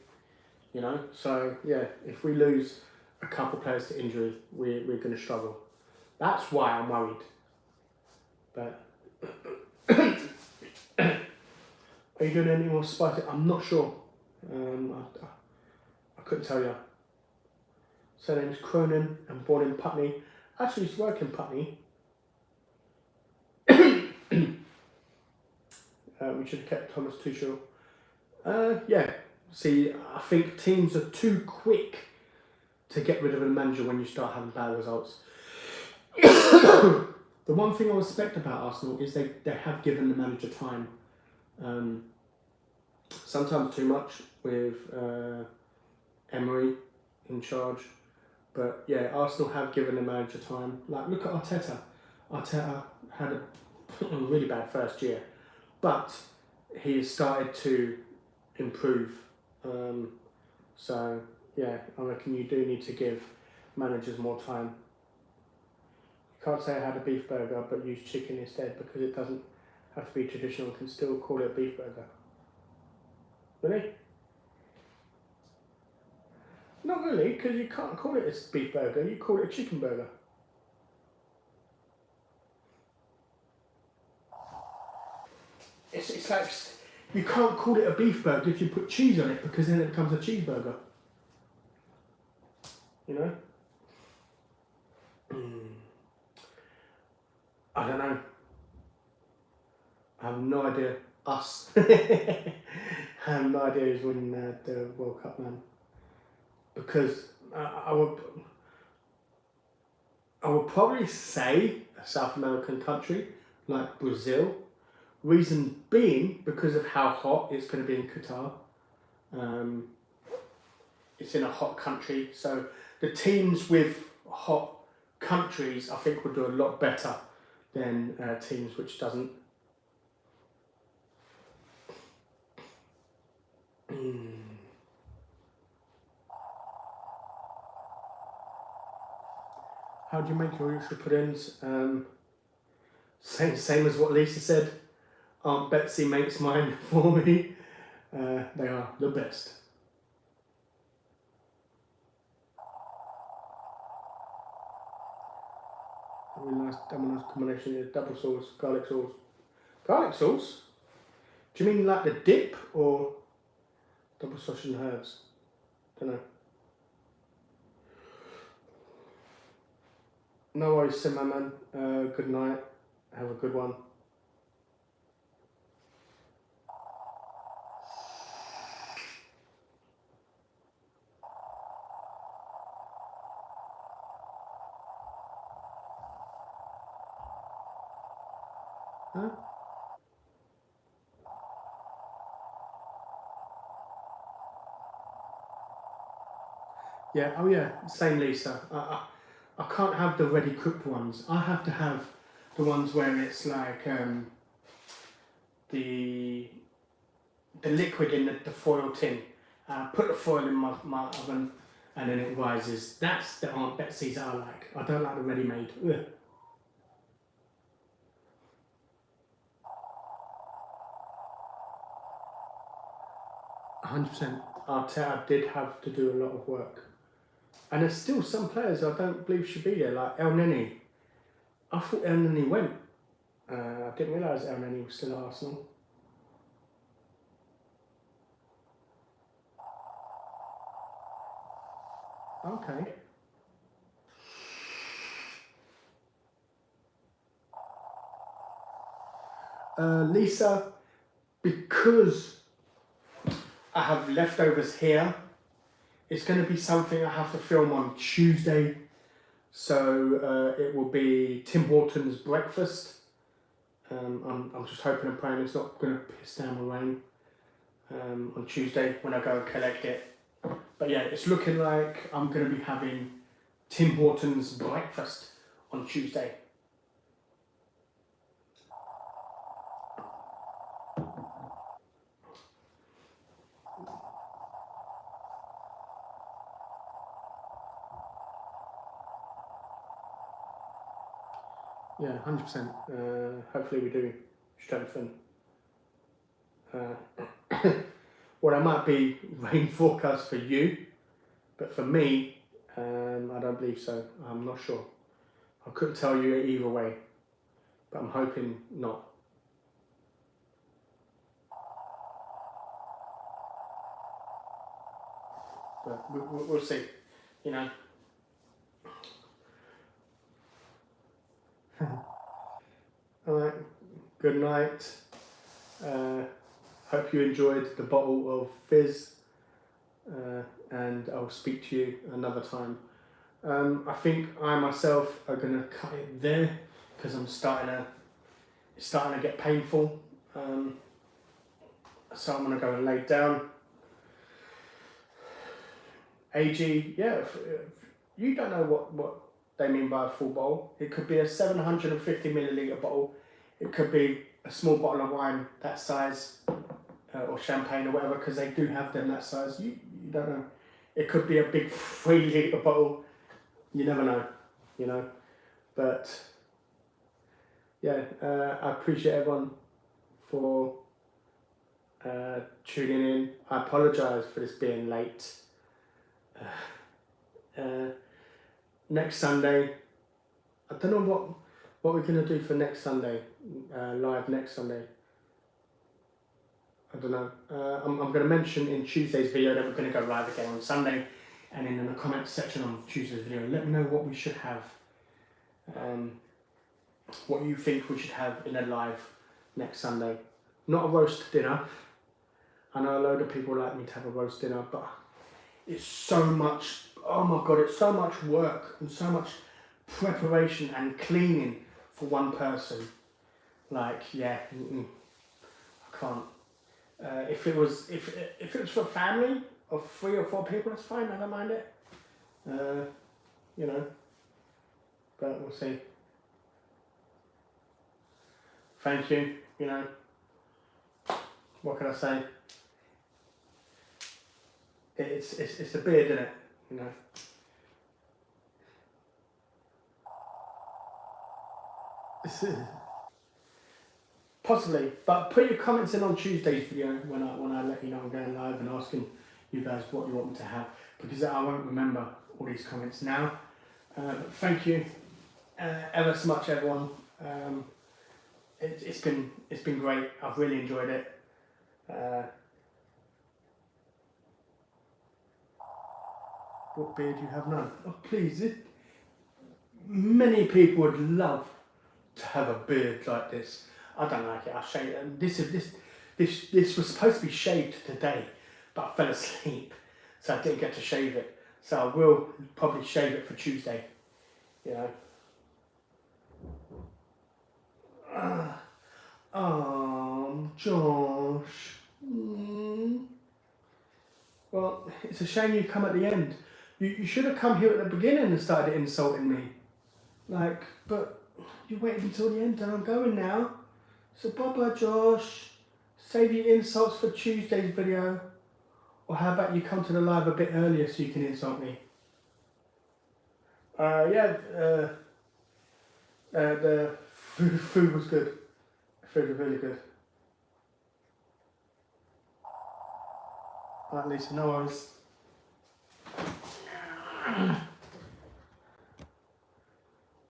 you know. So yeah, if we lose a couple players to injury, we're going to struggle. That's why I'm worried. But are you doing any more spicy? I'm not sure. I couldn't tell you. So name's Cronin and born in Putney. Actually, used to work in Putney. We should have kept Thomas Tuchel. Yeah. See, I think teams are too quick to get rid of a manager when you start having bad results. The one thing I respect about Arsenal is they have given the manager time. Sometimes too much with Emery in charge. But yeah, Arsenal have given the manager time. Like, look at Arteta. Arteta had a really bad first year, but he has started to improve. So yeah, I reckon you do need to give managers more time. You can't say I had a beef burger but use chicken instead because it doesn't have to be traditional. You can still call it a beef burger. Really? Not really, because you can't call it a beef burger, you call it a chicken burger. It's like, you can't call it a beef burger if you put cheese on it because then it becomes a cheeseburger. You know? I don't know. I have no idea. Us. I have no idea who's winning the World Cup, man. Because I would probably say a South American country like Brazil. Reason being because of how hot it's going to be in Qatar. It's in a hot country, so the teams with hot countries I think will do a lot better than teams which doesn't. How do you make your Yorkshire puddings? Same as what Lisa said. Aunt Betsy makes mine for me. They are the best. Really nice combination here. Double sauce, garlic sauce. Garlic sauce? Do you mean like the dip or double sausage and herbs? Don't know. No worries, Simmer man. Good night. Have a good one. Huh? Yeah, oh yeah, same Lisa. I can't have the ready cooked ones. I have to have the ones where it's like the liquid in the foil tin. Put the foil in my oven, and then it rises. That's the Aunt Betsy's I like. I don't like the ready-made. Ugh. 100%. I did have to do a lot of work. And there's still some players I don't believe should be there, like El Neni. I thought El Neni went. I didn't realise El Neni was still at Arsenal. Okay. Lisa, because I have leftovers here, it's going to be something I have to film on Tuesday. So it will be Tim Hortons breakfast. I'm just hoping and praying it's not going to piss down the rain on Tuesday when I go and collect it. But yeah, it's looking like I'm going to be having Tim Hortons breakfast on Tuesday. Yeah, 100%. Hopefully we do strengthen. Well, it might be rain forecast for you, but for me, I don't believe so. I'm not sure. I couldn't tell you either way, but I'm hoping not. But we'll see, you know. Alright, good night. Hope you enjoyed the bottle of fizz, and I'll speak to you another time. I think I myself are going to cut it there because it's starting to get painful. So I'm going to go and lay down. AG, yeah, if you don't know what they mean by a full bottle. It could be a 750 milliliter bottle. It could be a small bottle of wine that size, or champagne or whatever, because they do have them that size. You don't know. It could be a big 3 litre bottle. You never know, you know. But yeah, I appreciate everyone for tuning in. I apologise for this being late. Next Sunday, I don't know what we're going to do for next Sunday, live next Sunday. I don't know. I'm going to mention in Tuesday's video that we're going to go live again on Sunday, and in the comments section on Tuesday's video, let me know what we should have, what you think we should have in a live next Sunday. Not a roast dinner. I know a load of people like me to have a roast dinner, but it's so much, oh my God, it's so much work and so much preparation and cleaning for one person. Like, yeah, I can't. If it was for a family of 3 or 4 people, that's fine. I don't mind it. You know, but we'll see. Thank you. You know, what can I say? It's a beard, isn't it? You know. Possibly, but put your comments in on Tuesday's video when I let you know I'm going live and asking you guys what you want me to have, because I won't remember all these comments now. Thank you ever so much, everyone. It's been great. I've really enjoyed it. What beard do you have now? Oh, please. Many people would love to have a beard like this. I don't like it. I shave it. And this was supposed to be shaved today, but I fell asleep, so I didn't get to shave it. So I will probably shave it for Tuesday. You know. Josh. Well, it's a shame you come at the end. You should have come here at the beginning and started insulting me. Like, but you waited until the end and I'm going now. So bye-bye, Josh. Save your insults for Tuesday's video. Or how about you come to the live a bit earlier so you can insult me? The food was good. The food was really good. Right, Lisa, no worries.